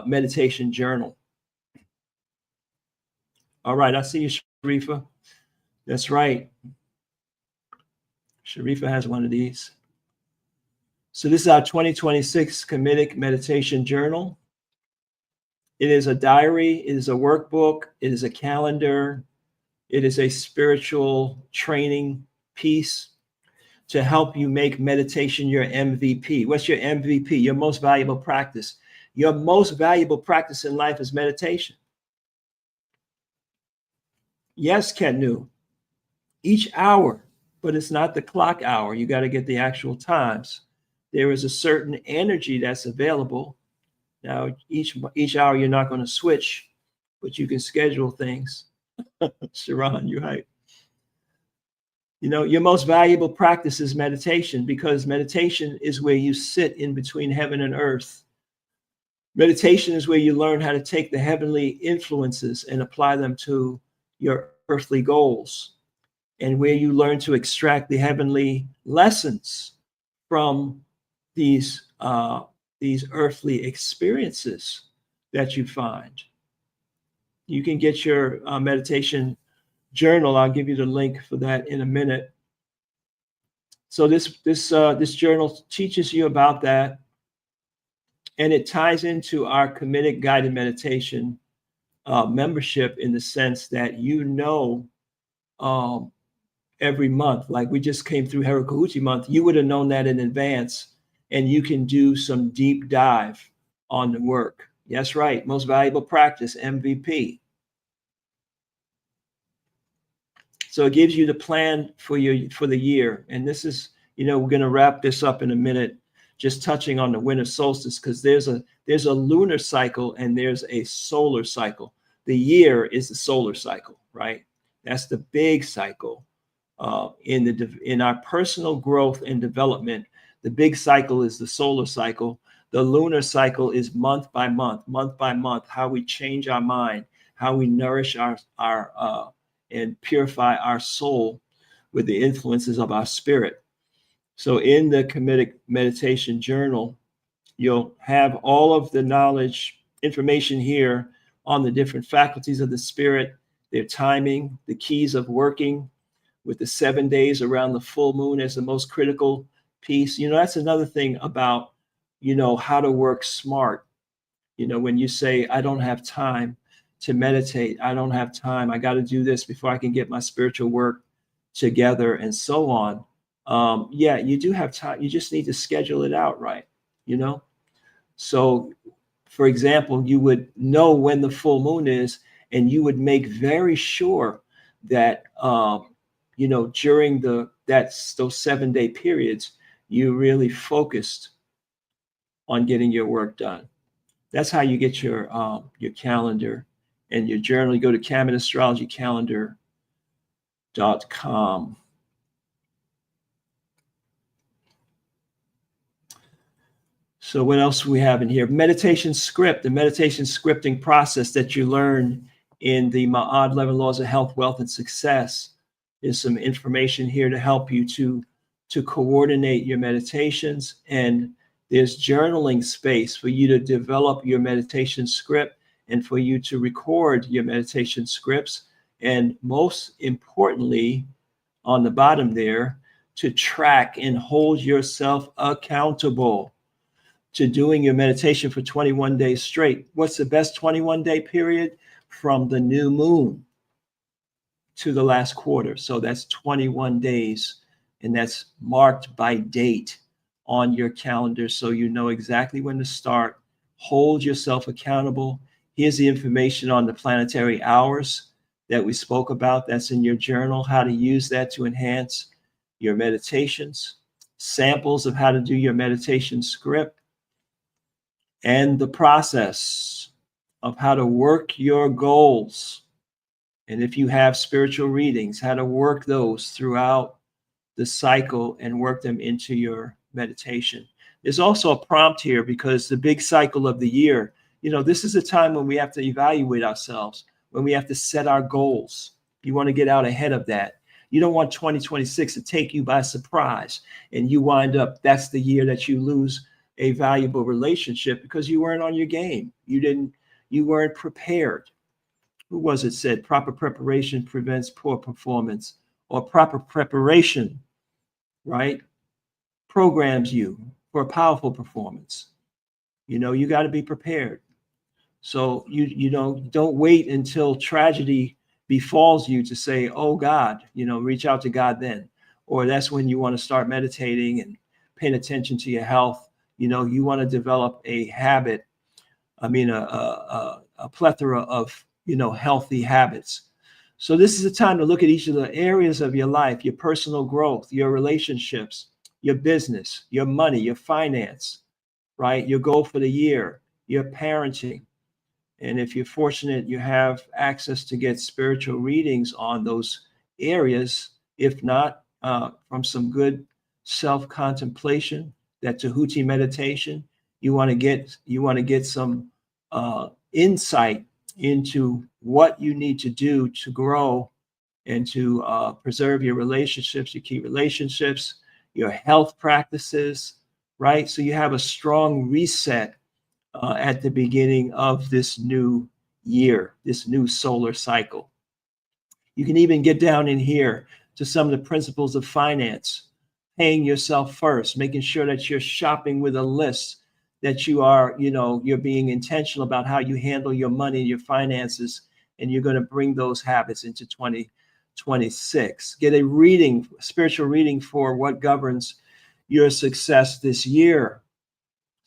meditation journal. All right, I see you, Sharifa. That's right. Sharifa has one of these. So this is our 2026 Kamitic meditation journal. It is a diary, it is a workbook, it is a calendar, it is a spiritual training piece to help you make meditation your MVP. What's your MVP? Your most valuable practice. Your most valuable practice in life is meditation. Yes, Kenu, each hour, but it's not the clock hour. You got to get the actual times. There is a certain energy that's available. Now, each hour you're not going to switch, but you can schedule things. Sharon, you're right. Your most valuable practice is meditation, because meditation is where you sit in between heaven and earth. Meditation is where you learn how to take the heavenly influences and apply them to your earthly goals, and where you learn to extract the heavenly lessons from these earthly experiences that you find. You can get your meditation journal. I'll give you the link for that in a minute. So this journal teaches you about that, and it ties into our Kamitic Guided Meditation membership, in the sense that every month, like we just came through Herakahuchi month, you would have known that in advance, and you can do some deep dive on the work. Yes, right. Most valuable practice, MVP. So it gives you the plan for the year. And this is, we're going to wrap this up in a minute, just touching on the winter solstice, because there's a lunar cycle and there's a solar cycle. The year is the solar cycle, right? That's the big cycle in our personal growth and development. The big cycle is the solar cycle. The lunar cycle is month by month, how we change our mind, how we nourish our and purify our soul with the influences of our spirit. So in the Kamitic Meditation Journal, you'll have all of the knowledge, information here on the different faculties of the spirit, their timing, the keys of working with the 7 days around the full moon as the most critical piece. That's another thing about, how to work smart. When you say, I don't have time to meditate, I don't have time, I got to do this before I can get my spiritual work together, and so on. Yeah, you do have time. You just need to schedule it out right, So, for example, you would know when the full moon is, and you would make very sure that, during those 7 day periods, you really focused on getting your work done. That's how you get your calendar and your journal. You go to KamitAstrologyCalendar.com. So what else do we have in here? Meditation script, the meditation scripting process that you learn in the Ma'ad 11 Laws of Health, Wealth, and Success. There's some information here to help you to coordinate your meditations, and there's journaling space for you to develop your meditation script and for you to record your meditation scripts. And most importantly, on the bottom there, to track and hold yourself accountable to doing your meditation for 21 days straight. What's the best 21-day period from the new moon to the last quarter. So that's 21 days, and that's marked by date on your calendar so you know exactly when to start. Hold yourself accountable. Here's the information on the planetary hours that we spoke about. That's in your journal, how to use that to enhance your meditations, samples of how to do your meditation script, and the process of how to work your goals. And if you have spiritual readings, how to work those throughout the cycle and work them into your meditation. There's also a prompt here because the big cycle of the year, this is a time when we have to evaluate ourselves, when we have to set our goals. You want to get out ahead of that. You don't want 2026 to take you by surprise and you wind up, that's the year that you lose a valuable relationship because you weren't on your game. You weren't prepared. Who was it said proper preparation prevents poor performance, or proper preparation, right, programs you for a powerful performance. You got to be prepared. So you don't wait until tragedy befalls you to say, oh God, reach out to God then. Or that's when you want to start meditating and paying attention to your health. You want to develop a habit, a plethora of healthy habits. So this is a time to look at each of the areas of your life, your personal growth, your relationships, your business, your money, your finance, right? Your goal for the year, your parenting. And if you're fortunate, you have access to get spiritual readings on those areas. If not, from some good self-contemplation, that Tahuti meditation, you want to get some insight into what you need to do to grow and to preserve your relationships, your key relationships, your health practices, right? So you have a strong reset at the beginning of this new year, this new solar cycle. You can even get down in here to some of the principles of finance, paying yourself first, making sure that you're shopping with a list, that you are, you're being intentional about how you handle your money, your finances, and you're going to bring those habits into 2026. Get a spiritual reading for what governs your success this year.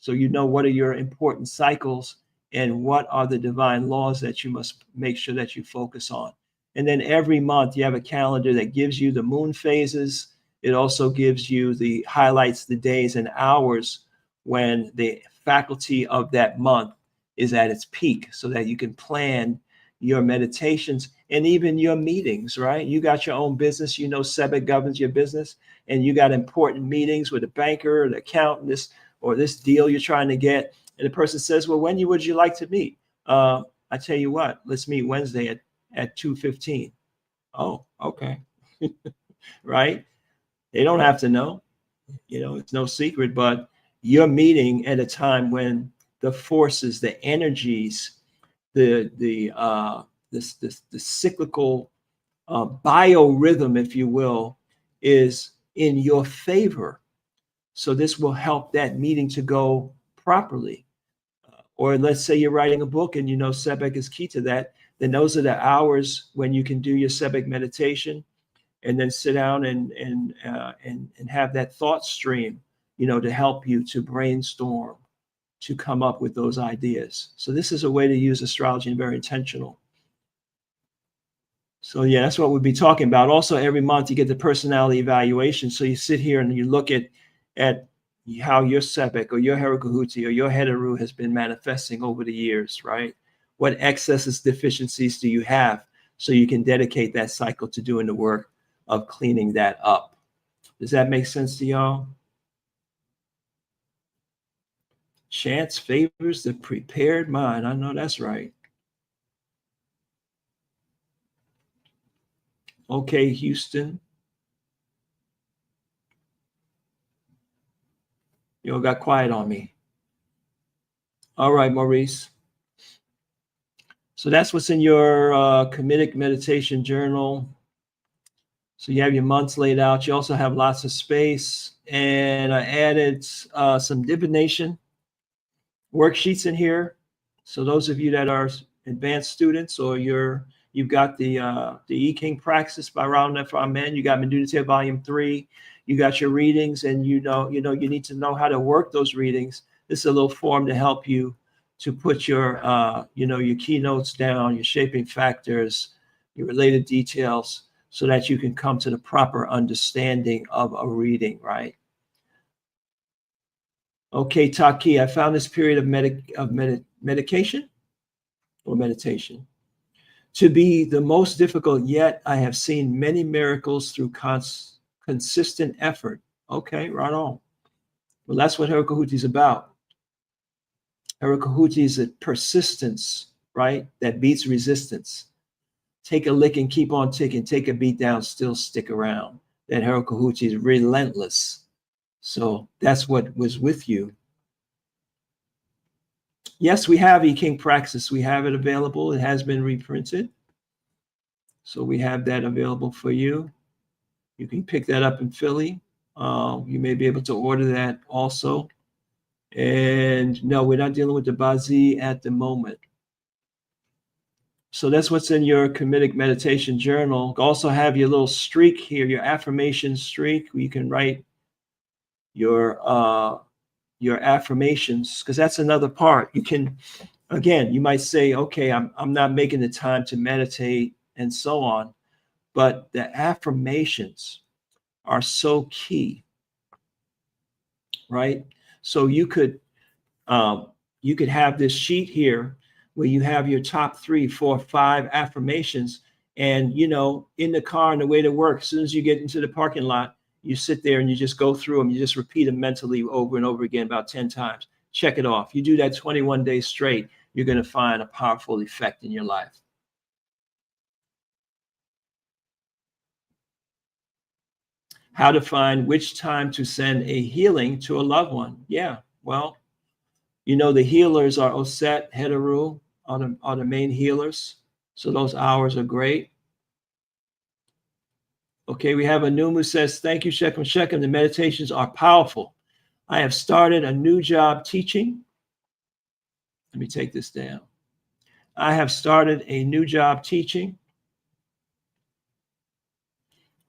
So what are your important cycles and what are the divine laws that you must make sure that you focus on. And then every month you have a calendar that gives you the moon phases. It also gives you highlights the days and hours when the faculty of that month is at its peak so that you can plan your meditations and even your meetings, right? You got your own business, Sebek governs your business, and you got important meetings with a banker or the accountant, this deal you're trying to get. And the person says, well, when would you like to meet? I tell you what, let's meet Wednesday at 2:15. Oh, okay. Right? They don't have to know, it's no secret, but you're meeting at a time when the forces, the energies, the cyclical biorhythm, if you will, is in your favor. So this will help that meeting to go properly. Or let's say you're writing a book and Sebek is key to that, then those are the hours when you can do your Sebek meditation and then sit down and have that thought stream, to help you to brainstorm, to come up with those ideas. So this is a way to use astrology and very intentional. So yeah, that's what we'll be talking about. Also, every month you get the personality evaluation. So you sit here and you look at how your Sebek or your Herukahuti or your Heteru has been manifesting over the years, right? What excesses, deficiencies do you have so you can dedicate that cycle to doing the work of cleaning that up? Does that make sense to y'all? Chance favors the prepared mind. I know that's right. Okay, Houston. You all got quiet on me. All right, Maurice. So that's what's in your Kamitic meditation journal. So you have your months laid out. You also have lots of space. And I added some divination worksheets in here. So those of you that are advanced students, or you've got the I Ching Praxis by Ronald F. Amen. You got Meditative Volume 3. You got your readings, and you need to know how to work those readings. This is a little form to help you to put your your keynotes down, your shaping factors, your related details, so that you can come to the proper understanding of a reading, right? Okay, Taki, I found this period of medication or meditation to be the most difficult, yet I have seen many miracles through consistent effort. Okay, right on. Well, that's what Heroku is about. Heroku is a persistence, right? That beats resistance. Take a lick and keep on ticking. Take a beat down, still stick around. That Heroku is relentless. So that's what was with you. Yes, we have I Ching Praxis. We have it available. It has been reprinted. So we have that available for you. You can pick that up in Philly. You may be able to order that also. And no, we're not dealing with the Bazi at the moment. So that's what's in your Kamitic Meditation Journal. Also have your little streak here, your affirmation streak, where you can write your affirmations, because that's another part. You can, again, you might say, okay, I'm not making the time to meditate and so on, but the affirmations are so key, right? So you could have this sheet here where you have your top 3, 4, 5 affirmations, and in the car on the way to work, as soon as you get into the parking lot, you sit there and you just go through them. You just repeat them mentally over and over again about 10 times. Check it off. You do that 21 days straight, you're going to find a powerful effect in your life. How to find which time to send a healing to a loved one. Yeah, well, the healers are Osset, Heteru, are the main healers. So those hours are great. Okay, we have Anum who says, thank you, Shechem Shechem. The meditations are powerful. I have started a new job teaching. Let me take this down. I have started a new job teaching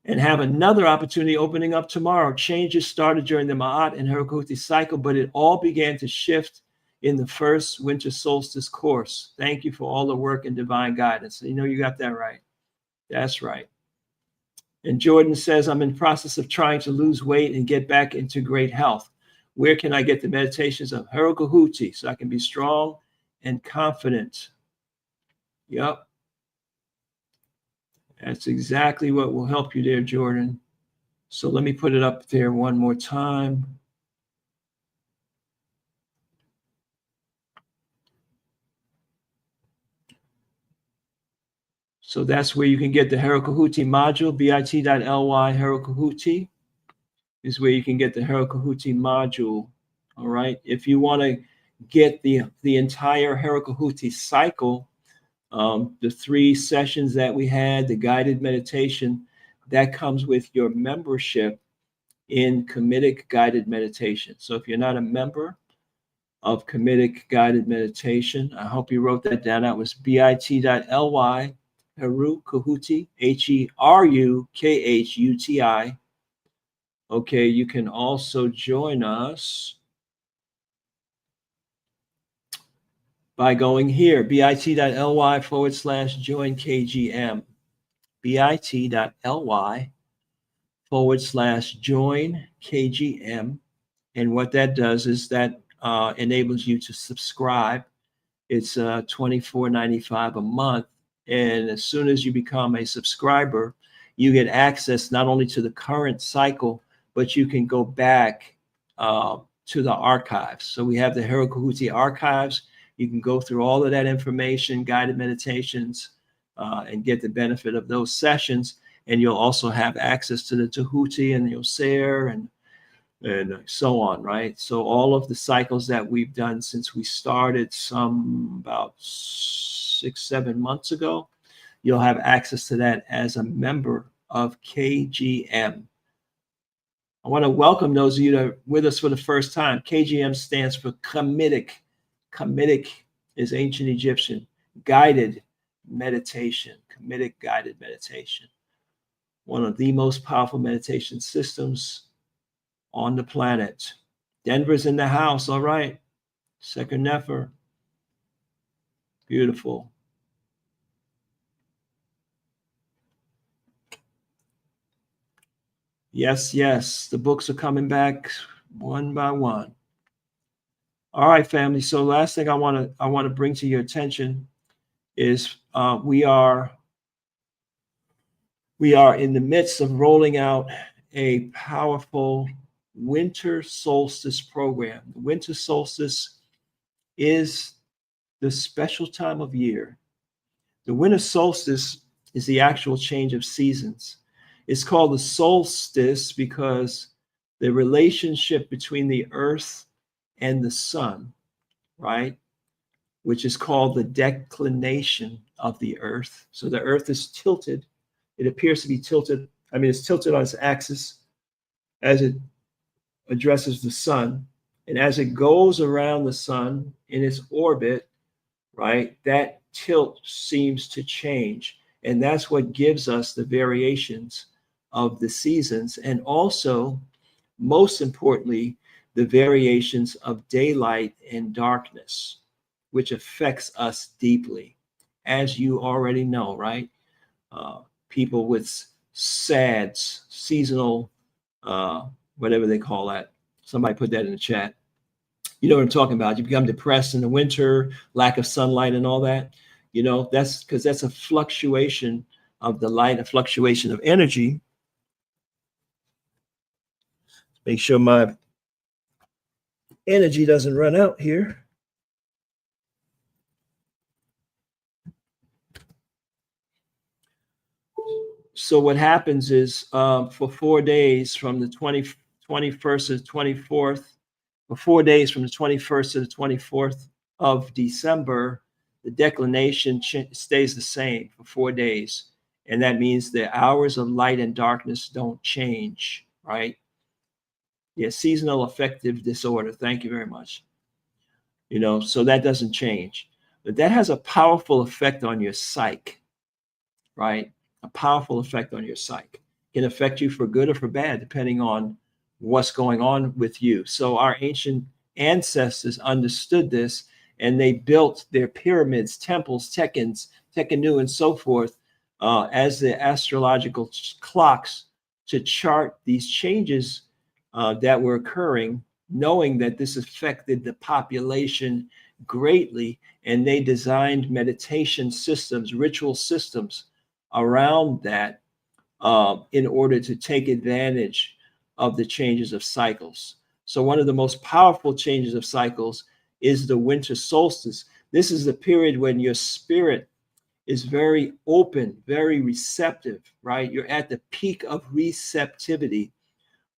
and have another opportunity opening up tomorrow. Changes started during the Ma'at and Heroku cycle, but it all began to shift in the first Winter Solstice Course. Thank you for all the work and divine guidance. You got that right. That's right. And Jordan says, I'm in the process of trying to lose weight and get back into great health. Where can I get the meditations of Heroku so I can be strong and confident? Yep. That's exactly what will help you there, Jordan. So let me put it up there one more time. So that's where you can get the Heroku module, bit.ly Heroku is where you can get the Heroku module. All right. If you want to get the entire Heroku cycle, the 3 sessions that we had, the guided meditation, that comes with your membership in Kamitic Guided Meditation. So if you're not a member of Kamitic Guided Meditation, I hope you wrote that down. That was bit.ly Herukuhuti, Herukhuti. Okay, you can also join us by going here, bit.ly/join KGM, bit.ly/join KGM. And what that does is that enables you to subscribe. It's $24.95 a month. And as soon as you become a subscriber, you get access not only to the current cycle, but you can go back to the archives. So we have the Heroku archives. You can go through all of that information, guided meditations, and get the benefit of those sessions. And you'll also have access to the Tahuti and the Oser and so on, right? So all of the cycles that we've done since we started about 6-7 months ago, you'll have access to that as a member of KGM. I want to welcome those of you that are with us for the first time. KGM stands for Kamitic. Kamitic is ancient Egyptian, Guided Meditation, Kamitic Guided Meditation, one of the most powerful meditation systems on the planet. Denver's in the house, all right. Second Nefer. Beautiful. Yes, yes, the books are coming back one by one. All right, family. So last thing I want to bring to your attention is we are in the midst of rolling out a powerful winter solstice program. The winter solstice is the special time of year. The winter solstice is the actual change of seasons. It's called the solstice because the relationship between the earth and the sun, right, which is called the declination of the earth. So the earth is tilted. It appears to be tilted. I mean, it's tilted on its axis as it addresses the sun. And as it goes around the sun in its orbit, right, that tilt seems to change. And that's what gives us the variations of the seasons. And also, most importantly, the variations of daylight and darkness, which affects us deeply, as you already know, right? People with SADS, seasonal, whatever they call that. Somebody put that in the chat. You know what I'm talking about. You become depressed in the winter, lack of sunlight and all that. You know, that's because that's a fluctuation of the light, a fluctuation of energy. Make sure my energy doesn't run out here. So what happens is for 4 days from the 21st to the 24th, for 4 days from the 21st to the 24th of December, the declination stays the same for 4 days. And that means the hours of light and darkness don't change, right? Yeah, seasonal affective disorder. Thank you very much. You know, so that doesn't change. But that has a powerful effect on your psyche, right? A powerful effect on your psyche. It can affect you for good or for bad, depending on what's going on with you. So our ancient ancestors understood this, and they built their pyramids, temples, Tekkenu, and so forth as the astrological clocks to chart these changes that were occurring, knowing that this affected the population greatly. And they designed meditation systems, ritual systems around that in order to take advantage of the changes of cycles. So one of the most powerful changes of cycles is the winter solstice. This is the period when your spirit is very open, very receptive, right? You're at the peak of receptivity.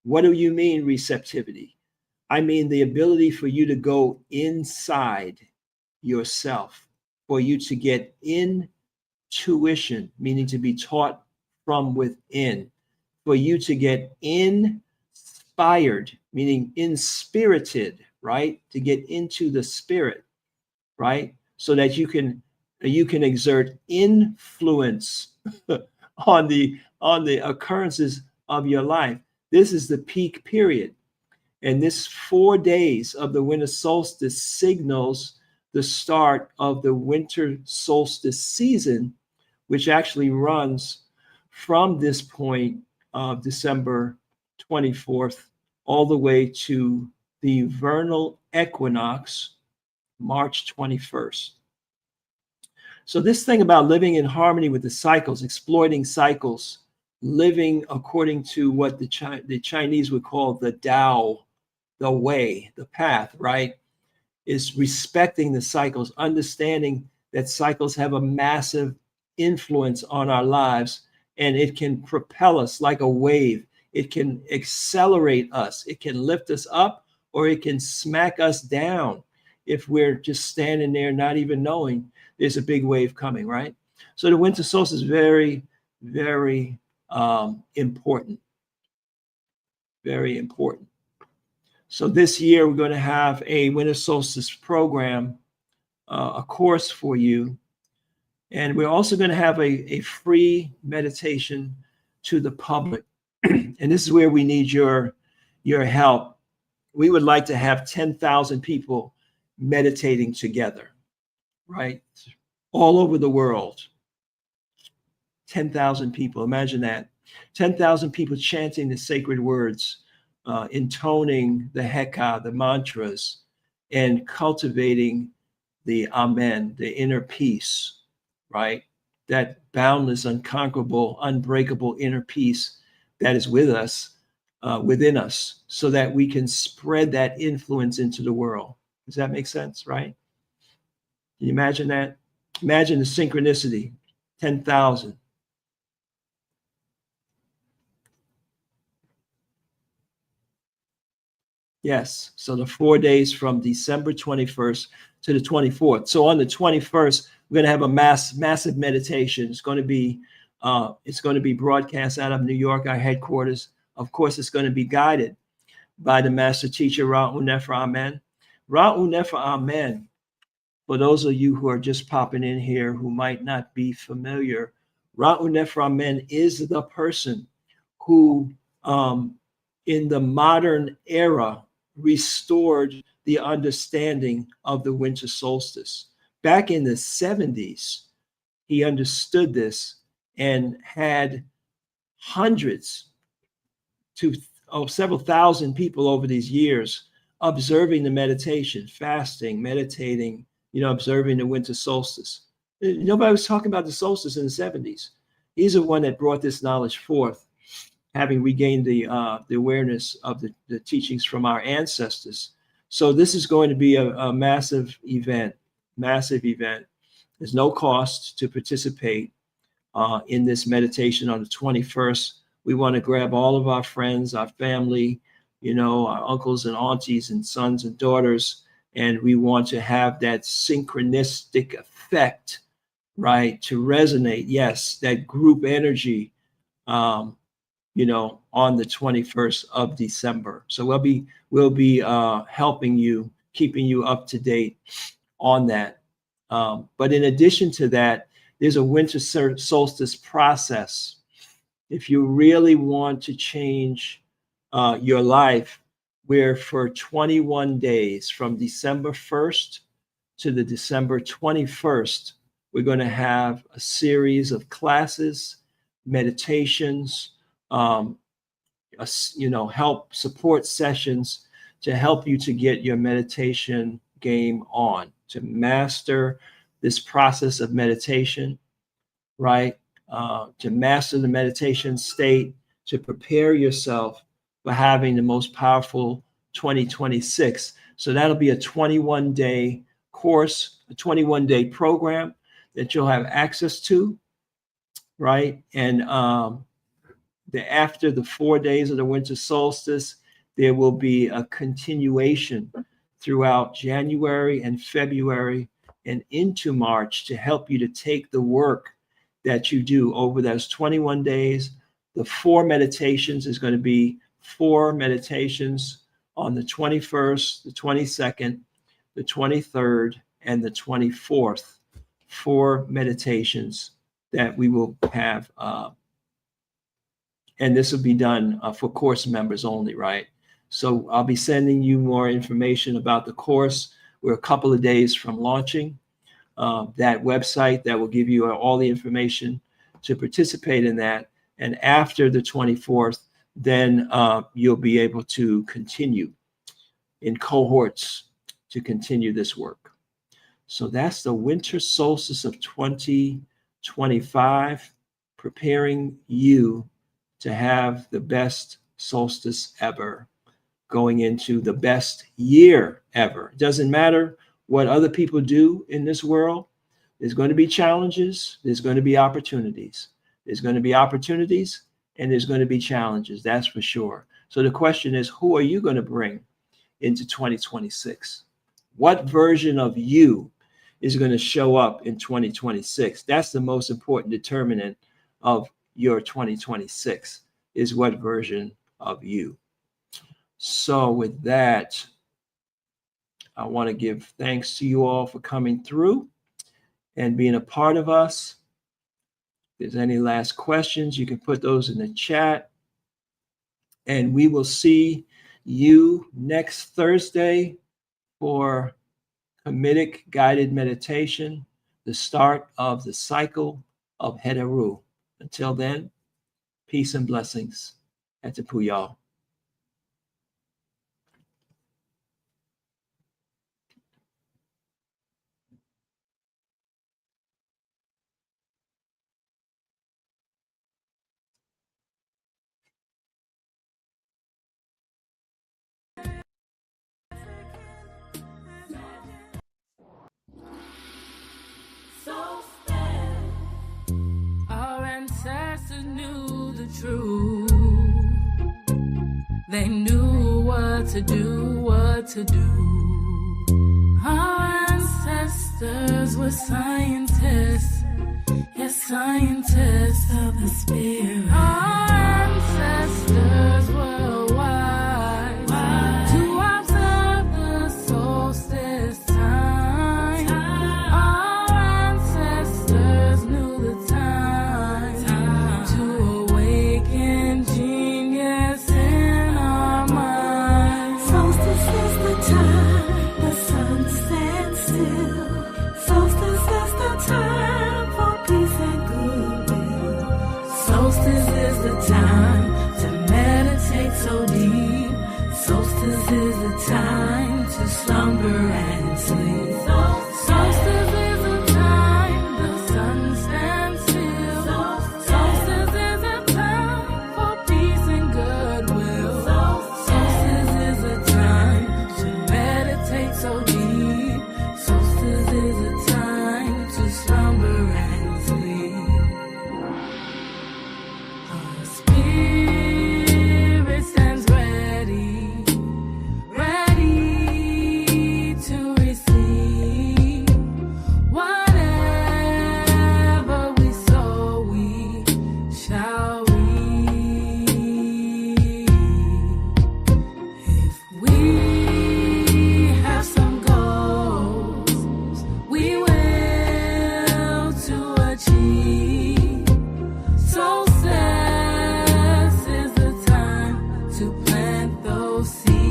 What do you mean receptivity? I mean the ability for you to go inside yourself, for you to get intuition, meaning to be taught from within, for you to get inspired, meaning inspirited, right? To get into the spirit, right? So that you can exert influence on the occurrences of your life. This is the peak period. And this 4 days of the winter solstice signals the start of the winter solstice season, which actually runs from this point of December 24th all the way to the vernal equinox, March 21st. So this thing about living in harmony with the cycles, exploiting cycles, living according to what the Chinese would call the Tao, the way, the path, right? Is respecting the cycles, understanding that cycles have a massive influence on our lives, and it can propel us like a wave. It can accelerate us. It can lift us up, or it can smack us down if we're just standing there not even knowing there's a big wave coming, right? So the winter solstice is very, very important. Very important. So this year we're going to have a winter solstice program, a course for you And we're also going to have a free meditation to the public. And this is where we need your help. We would like to have 10,000 people meditating together, right? All over the world. 10,000 people. Imagine that. 10,000 people chanting the sacred words, intoning the Heka, the mantras, and cultivating the Amen, the inner peace, right? That boundless, unconquerable, unbreakable inner peace that is with us, within us, so that we can spread that influence into the world. Does that make sense, right? Can you imagine that? Imagine the synchronicity, 10,000. Yes. So the 4 days from December 21st to the 24th. So on the 21st, we're going to have a massive meditation. It's going to be broadcast out of New York, our headquarters. Of course, it's going to be guided by the master teacher, Ra'u Nefer Amen. Ra'u Nefer Amen, for those of you who are just popping in here who might not be familiar, Ra'u Nefer Amen is the person who, in the modern era, restored the understanding of the winter solstice. Back in the 70s, he understood this and had hundreds to several thousand people over these years observing the meditation, fasting, meditating, observing the winter solstice. Nobody was talking about the solstice in the 70s. He's the one that brought this knowledge forth, having regained the awareness of the teachings from our ancestors. So this is going to be a massive event. There's no cost to participate in this meditation on the 21st. We want to grab all of our friends, our family, our uncles and aunties and sons and daughters, and we want to have that synchronistic effect, right, to resonate. Yes, that group energy, on the 21st of December. So we'll be helping you, keeping you up to date on that. But in addition to that, there's a winter solstice process. If you really want to change your life, where for 21 days from December 1st to the December 21st, we're going to have a series of classes, meditations, help support sessions to help you to get your meditation game on, to master this process of meditation, right? To master the meditation state, to prepare yourself for having the most powerful 2026. So that'll be a 21-day course, a 21-day program that you'll have access to, right? And after the 4 days of the winter solstice, there will be a continuation throughout January and February and into March to help you to take the work that you do over those 21 days. The 4 meditations is going to be 4 meditations on the 21st, the 22nd, the 23rd, and the 24th. 4 meditations that we will have. And this will be done for course members only, right? So I'll be sending you more information about the course. We're a couple of days from launching that website that will give you all the information to participate in that. And after the 24th, then you'll be able to continue in cohorts to continue this work. So that's the winter solstice of 2025, preparing you to have the best solstice ever, going into the best year ever. It doesn't matter what other people do in this world. There's going to be challenges. There's going to be opportunities. There's going to be opportunities and there's going to be challenges. That's for sure. So the question is, who are you going to bring into 2026? What version of you is going to show up in 2026? That's the most important determinant of your 2026, is what version of you. So with that, I want to give thanks to you all for coming through. and being a part of us. If there's any last questions, you can put those in the chat. And we will see you next Thursday for Kamitic Guided Meditation, the start of the cycle of Heteru. Until then, peace and blessings. Atipu, y'all. Our ancestors knew the truth. They knew what to do, what to do. Our ancestors were scientists, yes, scientists of the spirit. Our ancestors were wise to observe the solstice time. Our ancestors knew the time to awaken genius in our minds. Solstice is the time the sun stands still. Solstice is the time for peace and goodwill. Solstice is the time to meditate so deep. Solstice is the time to slumber and sleep. Solstice is the time the sun stands still. Solstice is the time for peace and goodwill. Solstice is the time to meditate so deep. Solstice is the time to slumber and sleep. Our spirit stands ready, ready to receive whatever we sow, we shall reap. If we have some goals, we will to achieve. Solstice is the time to plant those seeds.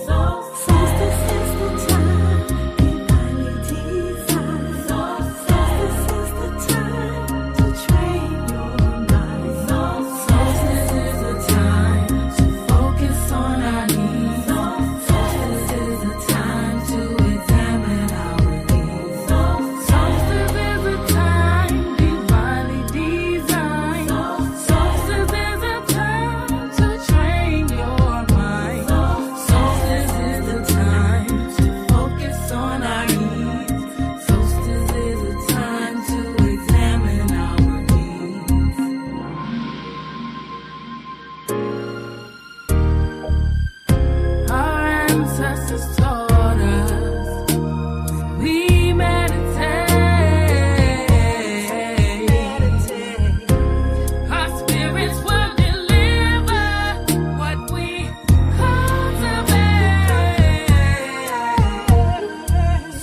Solstice is the time divinely designed. Solstice is the time to train your mind. Solstice is the time to focus on our needs. Solstice is the time to examine our needs. Solstice is the time divinely designed. Solstice is the time to train your mind. Solstice is the time to focus on our needs. Solstice is the time to examine our needs. Our ancestors taught us when we meditate, our spirits will deliver what we cultivate.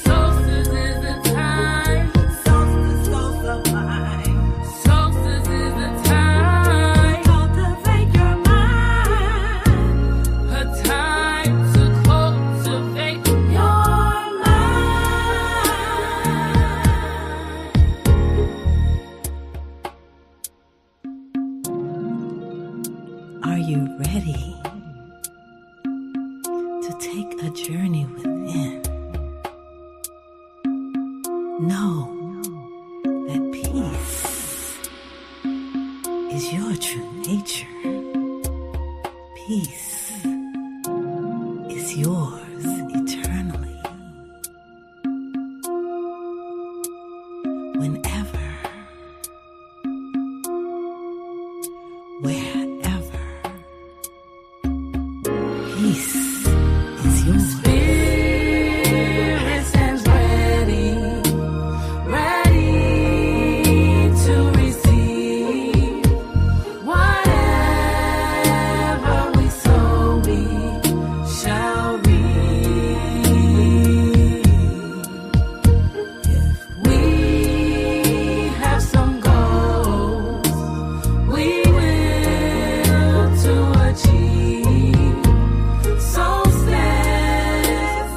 Solstice is the time. Solstice goes the mind. Solstice is the time. Cultivate your mind. A time to cultivate your mind. Are you ready to take a journey within? Know that peace is your true nature. Peace is yours eternally. Whenever, wherever, peace is yours. Spirit stands ready,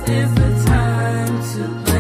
is the time to